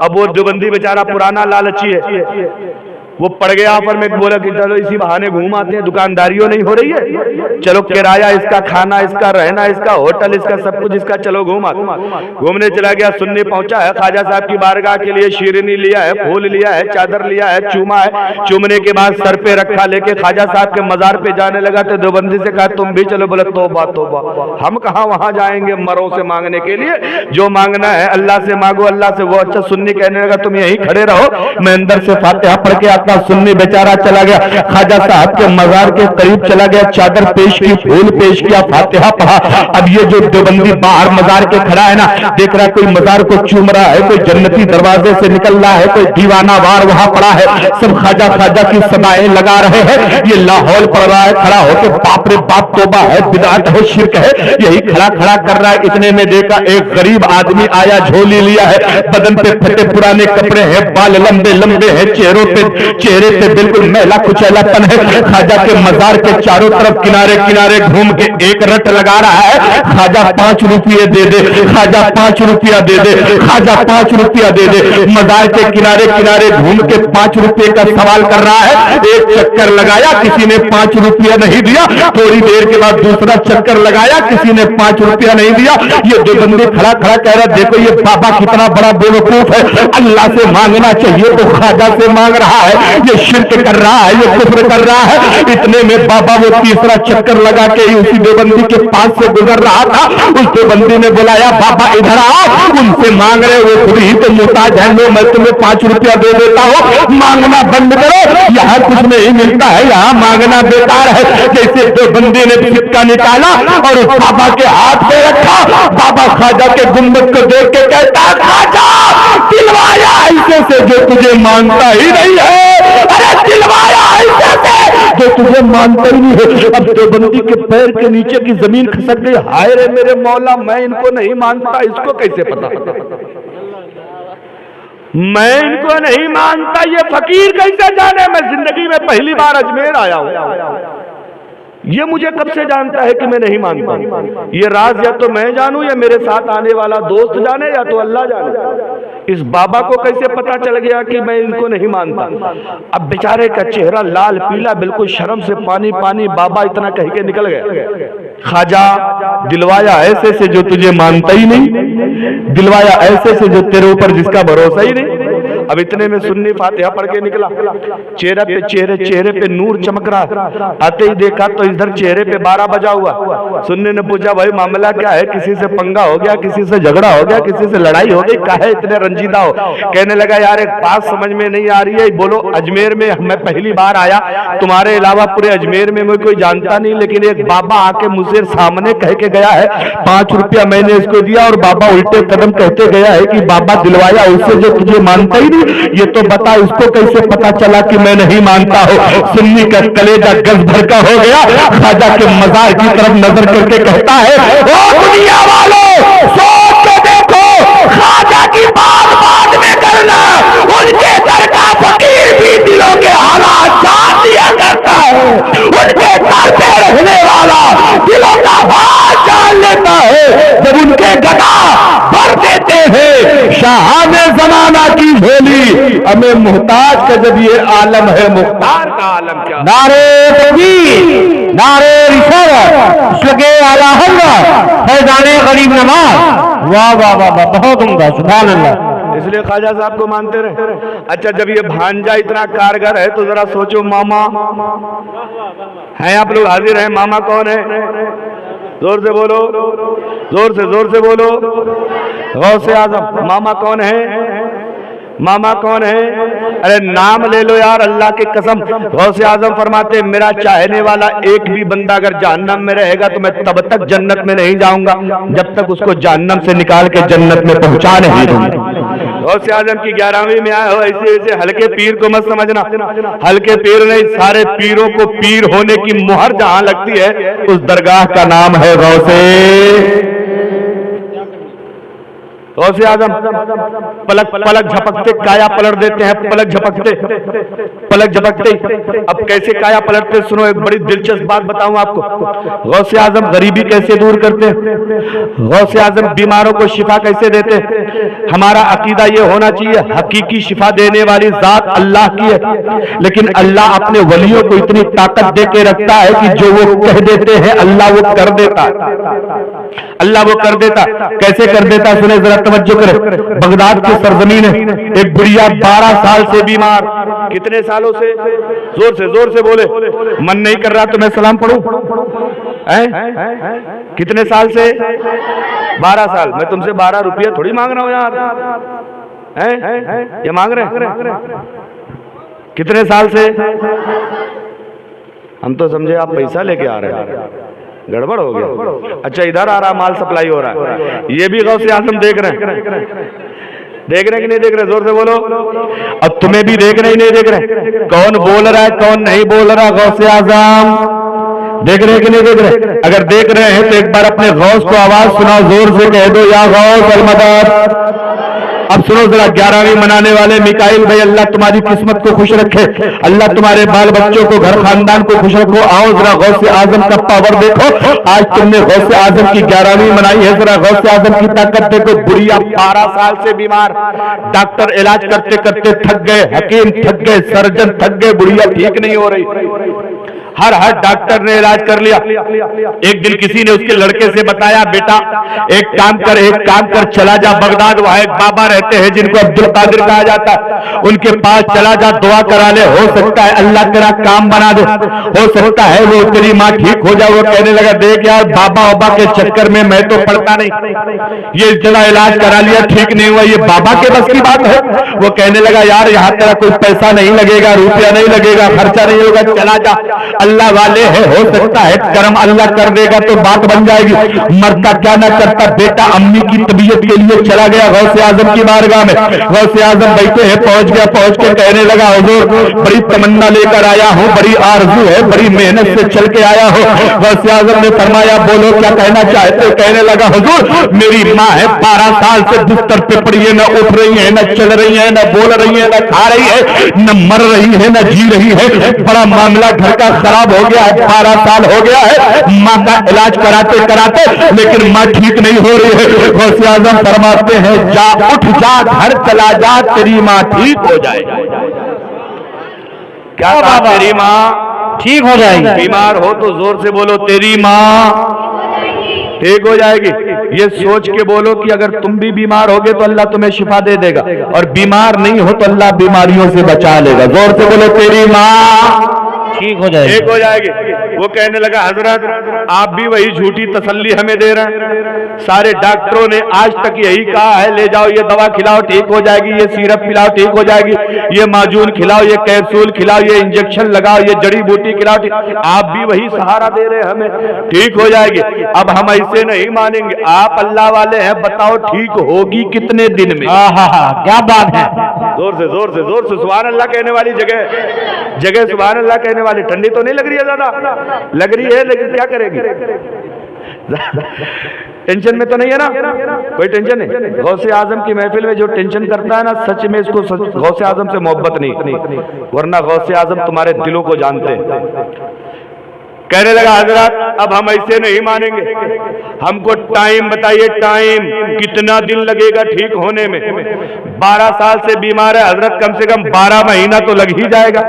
अब वो देवबंदी बेचारा पुराना लालची है, वो पड़ गया ऑफर में, बोला कि चलो इसी बहाने घूम आते हैं, दुकानदारियों नहीं हो रही है, चलो किराया इसका, खाना इसका, रहना इसका, होटल इसका, सब कुछ इसका, चलो घूमा। घूमने चला गया, सुन्नी पहुंचा है ख्वाजा साहब की बारगाह के लिए, शीरनी लिया है, फूल लिया है, चादर लिया है, चूमा है। चूमने के बाद सर पे रखा, लेके ख्वाजा साहब के मजार पे जाने लगा, तो देवबंदी से कहा तुम भी चलो। बोला तोबा तोबा, हम कहाँ वहां जाएंगे मरों से मांगने के लिए, जो मांगना है अल्लाह से मांगो, अल्लाह से। वो अच्छा सुन्नी कहने लगा तुम यहीं खड़े रहो, मैं अंदर से फातिहा पढ़ के आता। सुन्नी बेचारा चला गया, ख्वाजा साहब के मजार के करीब चला गया, चादर पेश की, फूल पेश किया, फातिहा पढ़ा। अब ये जो देवबंदी बाहर मजार के खड़ा है ना, देख रहा है कोई मजार को चूम रहा है, कोई जन्नती दरवाजे से निकल रहा है, कोई दीवाना वार वहां पड़ा है, सब ख्वाजा ख्वाजा की सदाएं लगा रहे हैं। ये लाहौल पड़ रहा है, खड़ा होकर बाप रे बाप, तौबा है, बिदअत है, शिर्क है, यही खड़ा खड़ा कर रहा है। इतने में देखा एक गरीब आदमी आया, झोली लिया है, बदन पे फटे पुराने कपड़े हैं, बाल लंबे लंबे हैं, चेहरे पे बिल्कुल मैला कुचैलापन है। ख्वाजा के मजार के चारों तरफ किनारे किनारे घूम के एक रट लगा रहा है, ख्वाजा 5 रुपये दे दे, ख्वाजा 5 रुपया दे दे, ख्वाजा 5 रुपया दे दे। मजार के किनारे किनारे घूम के 5 रुपये का सवाल कर रहा है। एक चक्कर लगाया, किसी ने 5 रुपया नहीं दिया। थोड़ी देर के बाद दूसरा चक्कर लगाया, किसी ने 5 रुपया नहीं दिया। ये देवबंदी खड़ा खड़ा कह रहा, देखो ये बाबा कितना बड़ा बेवकूफ है, अल्लाह से मांगना चाहिए तो ख्वाजा से मांग रहा है, ये शिर्क कर रहा है, ये कुफ्र कर रहा है। इतने में बाबा वो तीसरा चक्कर लगा के उसी देवबंदी के पास से गुजर रहा था। उस देवबंदी ने बुलाया, बाबा इधर आओ, उनसे मांग रहे हो, खुद ही तो मुहताज है, लो मैं तुम्हें 5 रुपया दे देता हूँ, मांगना बंद करो, यहाँ कुछ नहीं मिलता है, यहाँ मांगना बेकार है। जैसे देवबंदी ने सिक्का निकाला और उस बाबा के हाथ में रखा, बाबा ख्वाजा के गुम्बद को देख के कहता, ख्वाजा दिलवाया ऐसे से जो तुझे मानता ही नहीं है, अरे दिलवाया ऐसे से जो तुझे मानता ही नहीं है। अब देवबंदी के पैर के नीचे की जमीन खसक गई, हाय रे मेरे मौला, मैं इनको नहीं मानता, इसको कैसे पता? मैं इनको नहीं मानता, ये फकीर कैसे जाने? मैं जिंदगी में पहली बार अजमेर आया हूं, ये मुझे कब से जानता है कि मैं नहीं मानता? ये राज या तो मैं जानूं या मेरे साथ आने वाला दोस्त जाने या तो अल्लाह जाने। इस बाबा को कैसे पता चल गया कि मैं इनको नहीं मानता? अब बेचारे का चेहरा लाल पीला, बिल्कुल शर्म से पानी पानी। बाबा इतना कह के निकल गया, ख्वाजा दिलवाया ऐसे से जो तुझे मानता ही नहीं, दिलवाया ऐसे से जो तेरे ऊपर जिसका भरोसा ही नहीं। अब इतने में सुन्नी फातिहा पढ़ के निकला, चेहरे पे नूर चमक रहा। आते ही देखा तो इधर चेहरे पे 12 बजा हुआ। सुन्नी ने पूछा, भाई मामला क्या है? किसी से पंगा हो गया, किसी से झगड़ा हो गया, किसी से लड़ाई हो गई, काहे इतने रंजीदा हो? कहने लगा, यार एक बात समझ में नहीं आ रही है। बोलो, अजमेर में मैं पहली बार आया, तुम्हारे अलावा पूरे अजमेर में मैं कोई जानता नहीं, लेकिन एक बाबा आके मुझसे सामने कह के गया है, 5 रुपया मैंने इसको दिया और बाबा उल्टे कदम कहते गया है कि बाबा दिलवाया उससे जो तुझे मानता ही नहीं। ये तो बता, इसको कैसे पता चला कि मैं नहीं मानता हूं? सुन्नी का कलेजा गज भर का हो गया। ख्वाजा के मजार की तरफ नजर करके कहता है, ओ दुनिया वालों, सोच के देखो, ख्वाजा की बात बाद में करना, उनके दर का फकीर भी दिलों के हालात जान लिया करता है। उनके दर पे रहने वाला दिलों का हाल जान लेता है। जब उनके गदा भर देते हैं शाहाने जमाना की झोली, हमें मुहताज का जब ये आलम है, मुख्तार का आलम क्या? नारे तकबीर, नारे रिसालत, लगे आला हल्ला, फैजाने गरीब नवाज। वाह वाह वाह वाह, बहुत उम्दा, सुभान अल्लाह। इसलिए ख्वाजा साहब को मानते रहे। अच्छा, जब ये भांजा इतना कारगर है तो जरा सोचो, मामा हैं आप लोग हाजिर हैं, मामा कौन है? जोर से बोलो, जोर से बोलो। गौसे आजम मामा कौन है? मामा कौन है? अरे नाम ले लो यार, अल्लाह की कसम। गौसे आजम फरमाते, मेरा चाहने वाला एक भी बंदा अगर जहन्नम में रहेगा तो मैं तब तक जन्नत में नहीं जाऊंगा जब तक उसको जहन्नम से निकाल के जन्नत में पहुंचा नहीं दूंगा। गौसे आजम की 11वीं में आए हो, ऐसे ऐसे हल्के पीर को मत समझना। हल्के पीर नहीं, सारे पीरों को पीर होने की मुहर जहां लगती है उस दरगाह का नाम है गौसे आजम। पलक झपकते काया पलट देते हैं, पलक झपकते। अब कैसे काया पलटते सुनो, एक बड़ी दिलचस्प बात बताऊं आपको। गौसे आजम गरीबी कैसे दूर करते हैं, गौसे आजम बीमारों को शिफा कैसे देते हैं। हमारा अकीदा ये होना चाहिए, हकीकी शिफा देने वाली जात अल्लाह की है, लेकिन अल्लाह अपने वलियों को इतनी ताकत दे के रखता है कि जो वो कह देते हैं अल्लाह वो कर देता, अल्लाह वो कर देता। कैसे कर देता सुने जरा, तवज्जो करें। बगदाद की सरजमीन है, एक बुढ़िया 12 साल से बीमार। कितने सालों से? जोर से बोले, मन नहीं कर रहा तो मैं सलाम पढ़ूं? कितने साल से? 12 साल। मैं तुमसे 12 रुपया थोड़ी मांग रहा हूं यार, ये मांग रहे हैं। कितने साल से? हम तो समझे आप पैसा लेके आ रहे हैं, गड़बड़ हो गया। अच्छा, इधर आ रहा माल सप्लाई हो रहा है, ये भी गौसे आजम देख रहे हैं। देख रहे कि नहीं देख रहे? जोर से बोलो। अब तुम्हें भी देख रहे ही नहीं देख रहे? कौन बोल रहा है कौन नहीं बोल रहा? गौसे आजम देख रहे कि नहीं देख रहे? अगर देख रहे हैं तो एक बार अपने गौस को आवाज सुनाओ, जोर से कह दो, या गौस अलमदद। अब सुनो जरा, 11वीं मनाने वाले मिकाइल भाई, अल्लाह तुम्हारी किस्मत को खुश रखे, अल्लाह तुम्हारे बाल बच्चों को, घर खानदान को खुश रखो। आओ जरा गौसे आजम का पावर देखो। आज तुमने गौसे आजम की 11वीं मनाई है, जरा गौसे आजम की ताकत देखो। बुढ़िया 12 साल से बीमार, डॉक्टर इलाज करते करते थक गए, हकीम थक गए, सर्जन थक गए, बुढ़िया ठीक नहीं हो रही। हर डॉक्टर ने इलाज कर लिया। एक दिन किसी ने उसके लड़के से बताया, बेटा एक काम कर चला जा बगदाद, वहां एक बाबा रहते हैं जिनको अब्दुल कादिर कहा जाता है, उनके पास चला जा, दुआ करा ले, हो सकता है अल्लाह तेरा काम बना दे, हो सकता है वो तेरी माँ ठीक हो जाए। वो कहने लगा, देख यार बाबा के चक्कर में मैं तो पढ़ता नहीं, ये जगह इलाज करा लिया ठीक नहीं हुआ, ये बाबा के बस की बात है। वो कहने लगा, यार यहाँ तेरा कोई पैसा नहीं लगेगा, रुपया नहीं लगेगा, खर्चा नहीं होगा, चला जा, अल्लाह वाले हैं, हो सकता है कर्म अल्लाह कर देगा तो बात बन जाएगी। मरता क्या ना करता बेटा अम्मी की तबीयत के लिए चला गया गौसे आजम की बारगाह में। गौसे आजम बैठे हैं, पहुंच गया, पहुंच के कहने लगा हुजूर बड़ी तमन्ना लेकर आया हूं, बड़ी आरज़ू है, बड़ी मेहनत से चल के आया हूं। गौसे आजम ने फरमाया बोलो क्या कहना चाहते हो? कहने लगा हुजूर मेरी माँ है 12 साल से बिस्तर पे पड़ी है, न उठ रही है, न चल रही है, न बोल रही है, न खा रही है, न मर रही है, न जी रही है। बड़ा मामला घर का खराब हो गया है, 12 साल हो गया है माँ का इलाज कराते कराते, लेकिन माँ ठीक नहीं हो रही है। गौसे आजम फरमाते हैं जा उठ जा, घर चला जा, तेरी माँ ठीक हो जाएगी। क्या कहा? तेरी माँ ठीक हो जाएगी। बीमार हो तो जोर से बोलो तेरी माँ ठीक हो जाएगी। ये सोच के बोलो कि अगर तुम भी बीमार होगे तो अल्लाह तुम्हें शिफा दे देगा, और बीमार नहीं हो तो अल्लाह बीमारियों से बचा लेगा। जोर से बोलो तेरी माँ ठीक हो जाएगी। ठीक हो जाएगी। वो कहने लगा हजरत आप भी वही झूठी तसल्ली हमें दे रहे हैं, सारे डॉक्टरों ने आज तक यही कहा है ले जाओ ये दवा खिलाओ ठीक हो जाएगी, ये सिरप पिलाओ ठीक हो जाएगी, ये माजून खिलाओ, ये कैप्सूल खिलाओ, ये इंजेक्शन लगाओ, ये जड़ी बूटी खिलाओ, आप भी वही सहारा दे रहे हैं हमें ठीक हो जाएगी। अब हम ऐसे नहीं मानेंगे, आप अल्लाह वाले हैं, बताओ ठीक होगी कितने दिन में? क्या बात है। जोर से जोर से जोर से सुभान अल्लाह कहने वाली जगह सुभान अल्लाह कहने वाली। ठंडी तो नहीं लग रही है? ज्यादा लग रही है, लेकिन क्या करेगी? टेंशन में तो नहीं है ना? कोई टेंशन नहीं। गौसे आजम की महफिल में जो टेंशन करता है ना, सच में इसको गौसे आजम से मोहब्बत नहीं, वरना गौसे आजम तुम्हारे दिलों को जानते हैं। कहने लगा हजरत अब हम ऐसे नहीं मानेंगे, हमको टाइम बताइए, टाइम कितना दिन लगेगा ठीक होने में? 12 साल से बीमार है हजरत, कम से कम 12 महीना तो लग ही जाएगा।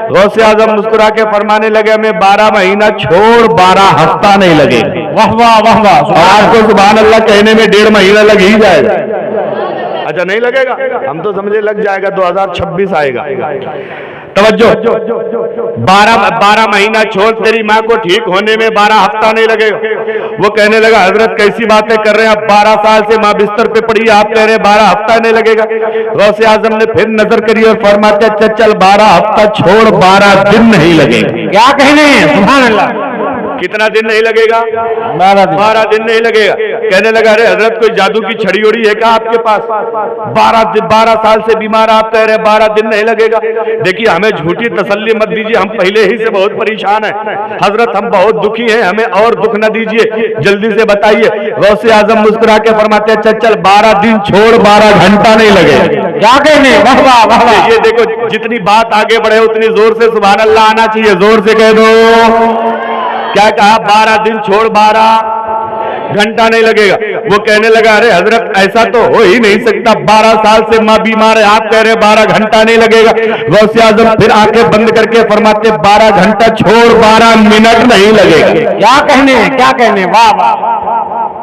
गौसे आजम मुस्कुरा के फरमाने लगे हमें 12 महीना छोड़ 12 हफ्ता नहीं लगेगा। वाह वाह वाह वाह। आपको सुभान अल्लाह कहने में 1.5 महीना लग ही जाएगा। अच्छा नहीं लगेगा? हम तो समझे लग जाएगा, 2026 आएगा। तवज्जो, 12 महीना छोड़ तेरी माँ को ठीक होने में 12 हफ्ता नहीं लगेगा। वो कहने लगा हजरत कैसी बातें कर रहे हैं, आप 12 साल से माँ बिस्तर पे पड़ी है, आप कह रहे हैं 12 हफ्ता नहीं लगेगा। गौसे आजम ने फिर नजर करी और फरमाते चल 12 हफ्ता छोड़ 12 दिन नहीं लगेगा। क्या कहने हैं? सुभान अल्लाह। कितना दिन नहीं लगेगा? 12 दिन नहीं लगेगा। कहने लगा अरे हजरत कोई जादू की छड़ी उड़ी है क्या आपके पास? 12 साल से बीमार आप कह रहे हैं 12 दिन नहीं लगेगा। देखिए हमें झूठी तसल्ली मत दीजिए, हम पहले ही से बहुत परेशान हैं हजरत, हम बहुत दुखी हैं, हमें और दुख न दीजिए, जल्दी से बताइए। गौसे आजम मुस्कुरा के फरमाते चल 12 दिन छोड़ 12 घंटा नहीं लगेगा। क्या कहने? वाह वाह वाह वाह। ये देखो जितनी बात आगे बढ़े उतनी जोर से सुभान अल्लाह आना चाहिए, जोर से कह दो। क्या कहा? 12 दिन छोड़ 12 घंटा नहीं लगेगा। वो कहने लगा अरे हजरत ऐसा तो हो ही नहीं सकता, 12 साल से माँ बीमार है, आप कह रहे 12 घंटा नहीं लगेगा। गौसे आजम फिर आंखें बंद करके फरमाते 12 घंटा छोड़ 12 मिनट नहीं लगेगा। क्या कहने? क्या कहने? वाह वाह।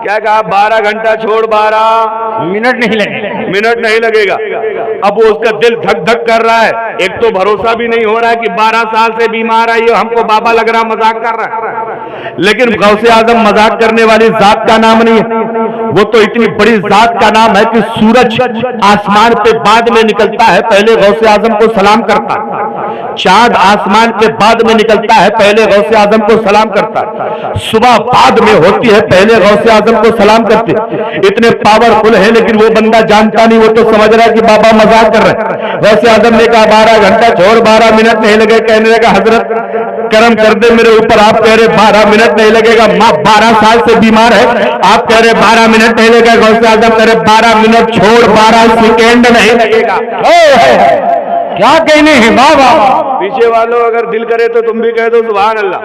क्या कहा? 12 घंटा छोड़ 12 मिनट नहीं लगेगा। मिनट नहीं लगेगा। अब वो उसका दिल धक धक कर रहा है, एक तो भरोसा भी नहीं हो रहा है कि 12 साल से बीमार है, ये हमको बाबा लग रहा, मजाक कर रहा है। लेकिन गौसे आजम मजाक करने वाली जात का नाम नहीं है, वो तो इतनी बड़ी जात का नाम है कि सूरज आसमान पे बाद में निकलता है, पहले गौसे आजम को सलाम करता है। चांद आसमान के बाद में निकलता है, पहले गौसे आजम को सलाम करता है। सुबह बाद में होती है, पहले गौसे आजम को सलाम करते। इतने पावरफुल है, लेकिन वो बंदा जानता नहीं, वो तो समझ रहा है कि बाबा मजाक कर रहे हैं। गौसे आजम ने कहा 12 घंटा छोड़ 12 मिनट नहीं लगे। कहने लगा हजरत करम कर दे मेरे ऊपर, आप कह रहे 12 मिनट नहीं लगेगा, माँ 12 साल से बीमार है, आप कह रहे 12 मिनट नहीं लगेगा। गौसे आजम कह रहे 12 मिनट छोड़ 12 सेकेंड नहीं लगेगा। क्या कहने हैं? वाह वाह। पीछे वालों अगर दिल करे तो तुम भी कह दो सुभान अल्लाह।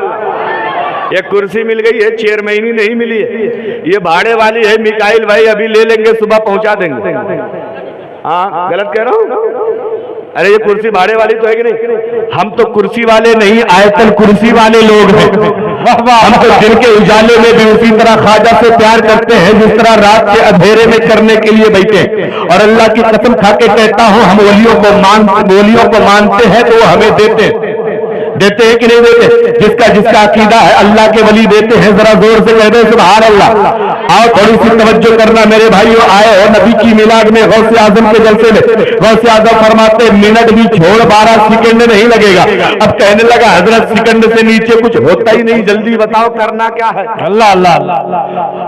ये कुर्सी मिल गई है, चेयरमैनी नहीं मिली है, ये भाड़े वाली है, मिकाइल भाई अभी ले लेंगे, सुबह पहुंचा देंगे। हाँ गलत कह रहा हूँ? अरे ये कुर्सी भाड़े वाली तो है कि नहीं? हम तो कुर्सी वाले नहीं, आयतल कुर्सी वाले लोग हैं। हम तो दिन के उजाले में भी उसी तरह ख्वाजा से प्यार करते हैं जिस तरह रात के अंधेरे में करने के लिए बैठे। और अल्लाह की कसम खा के कहता हूं, हम वलियों को मानते हैं तो वो हमें देते हैं। देते हैं कि नहीं देते? जिसका जिसका अकीदा है अल्लाह के वली देते हैं, जरा जोर से कह दे सुभान अल्लाह। आओ थोड़ी सी तवज्जो करना मेरे भाइयों, आए हो नबी की मिलाद में गौसे आजम के जलसे में। गौसे आजम फरमाते मिनट भी छोड़ 12 सेकंड नहीं लगेगा। अब कहने लगा हजरत सेकंड से नीचे कुछ होता ही नहीं, जल्दी बताओ करना क्या है? अल्लाह अल्लाह।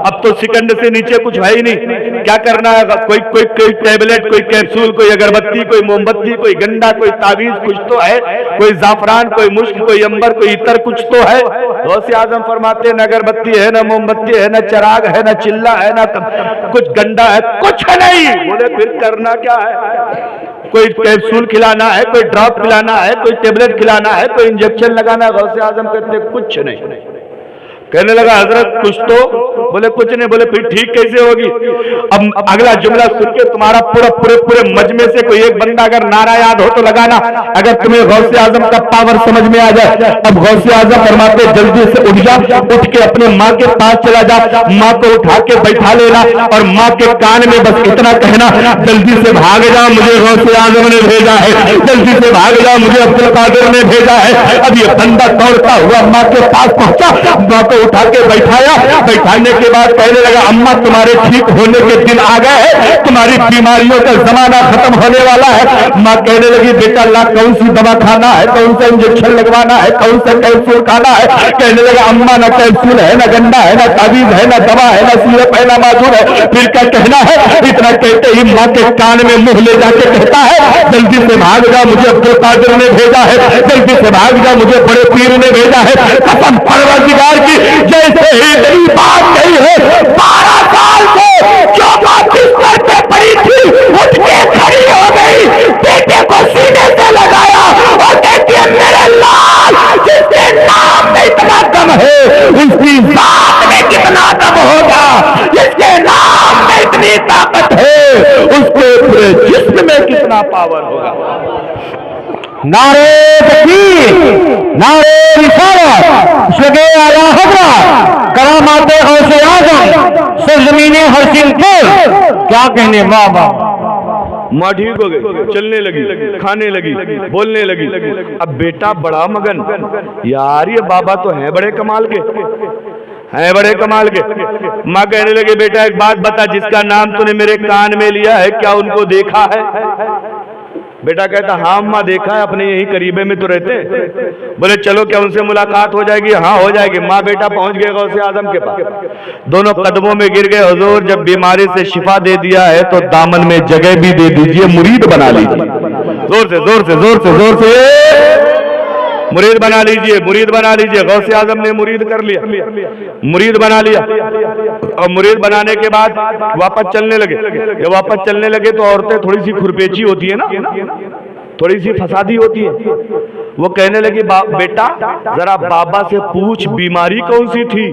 अब तो सेकंड से नीचे कुछ है ही नहीं, क्या करना है? कोई कोई कोई टैबलेट, कोई कैप्सूल, कोई अगरबत्ती, कोई मोमबत्ती, कोई गंडा, कोई तावीज, कुछ तो है, कोई जाफरान, कोई मुश्क, कोई अंबर, कोई इतर, कुछ तो है। गौसे आजम फरमाते न अगरबत्ती है, न मोमबत्ती है, न चराग है, न चिल्ला है, न कुछ गंडा है, कुछ नहीं। बोले फिर करना क्या है? कोई कैप्सूल खिलाना है, कोई ड्रॉप खिलाना है, कोई टेबलेट खिलाना है, कोई इंजेक्शन लगाना है। गौसे आजम कहते कुछ नहीं। कहने लगा हजरत कुछ तो? बोले कुछ नहीं। बोले फिर ठीक कैसे होगी? अब अगला जुमला सुन के तुम्हारा पूरे मजमे से कोई एक बंदा अगर नारा याद हो तो लगाना, अगर तुम्हें गौसे आजम का पावर समझ में आ जाए। अब गौसे आजम फरमाते जल्दी से उठ जा, उठ के अपने माँ के पास चला जा, माँ को उठा के बैठा लेना और माँ के कान में बस इतना कहना, जल्दी से भाग जा, मुझे गौसे आजम ने भेजा है, जल्दी से भाग जा, मुझे अब्दुल कादिर ने भेजा है। अब ये बंदा दौड़ता हुआ माँ के पास पहुंचा, माँ को उठा के बैठाया। बैठाने के बाद कहने लगा अम्मा तुम्हारे ठीक होने के दिन आ गए हैं, तुम्हारी बीमारियों का जमाना खत्म होने वाला है। माँ कहने लगी बेटा ला कौन सी दवा खाना है, कौन सा इंजेक्शन लगवाना है, कौन सा कैप्सूल खाना है? कहने लगा अम्मा ना कैप्सूल है, ना गंडा है, ना तावीज है, ना दवा है, ना सिरप है, ना माजूर है, फिर क्या कहना है? इतना कहते ही माँ के कान में मुंह ले जाके कहता है जल्दी से भाग जा, मुझे अब्दुल कादिर ने भेजा है, जल्दी से भाग जा, मुझे बड़े पीर ने भेजा है। कसम परवरदिगार की, जैसे ही मेरी बात नहीं है 12 साल से जो बात बिस्तर पे पड़ी थी उठ के खड़ी हो गई, बेटे को सीने से लगाया और कहती है मेरे लाल जिसके नाम में इतना दम है उसकी बात में कितना दम होगा, जिसके नाम में इतनी ताकत है उसके पूरे जिस्म में कितना पावर होगा। नारे तकबीर, नारे रिसालत, लगे आला हज़रत करामाते गौसे आज़म सरज़मीने हर्षिल के। क्या कहने, वाह वाह। माँ ठीक हो गई, चलने लगी, खाने लगी, बोलने लगी। अब बेटा बड़ा मगन, यार ये बाबा तो हैं बड़े कमाल के, हैं बड़े कमाल के। माँ कहने लगी बेटा एक बात बता, जिसका नाम तूने मेरे कान में लिया है क्या उनको देखा है? बेटा कहता हाँ अम्मा देखा है, अपने यही करीबे में तो रहते। बोले चलो क्या उनसे मुलाकात हो जाएगी? हाँ हो जाएगी। माँ बेटा पहुंच गए गौसे आजम के पास, दोनों कदमों में गिर गए। हुजूर जब बीमारी से शिफा दे दिया है तो दामन में जगह भी दे दीजिए, मुरीद बना लीजिए। जोर से जोर से जोर से जोर से मुरीद बना लीजिए, मुरीद बना लीजिए। गौसे आजम ने मुरीद कर लिया, मुरीद बना लिया। और मुरीद बनाने के बाद वापस चलने लगे। जब वापस चलने लगे तो औरतें थोड़ी सी खुरपेची होती है ना, थोड़ी सी फसादी होती है। वो कहने लगी बेटा जरा बाबा से पूछ बीमारी कौन सी थी?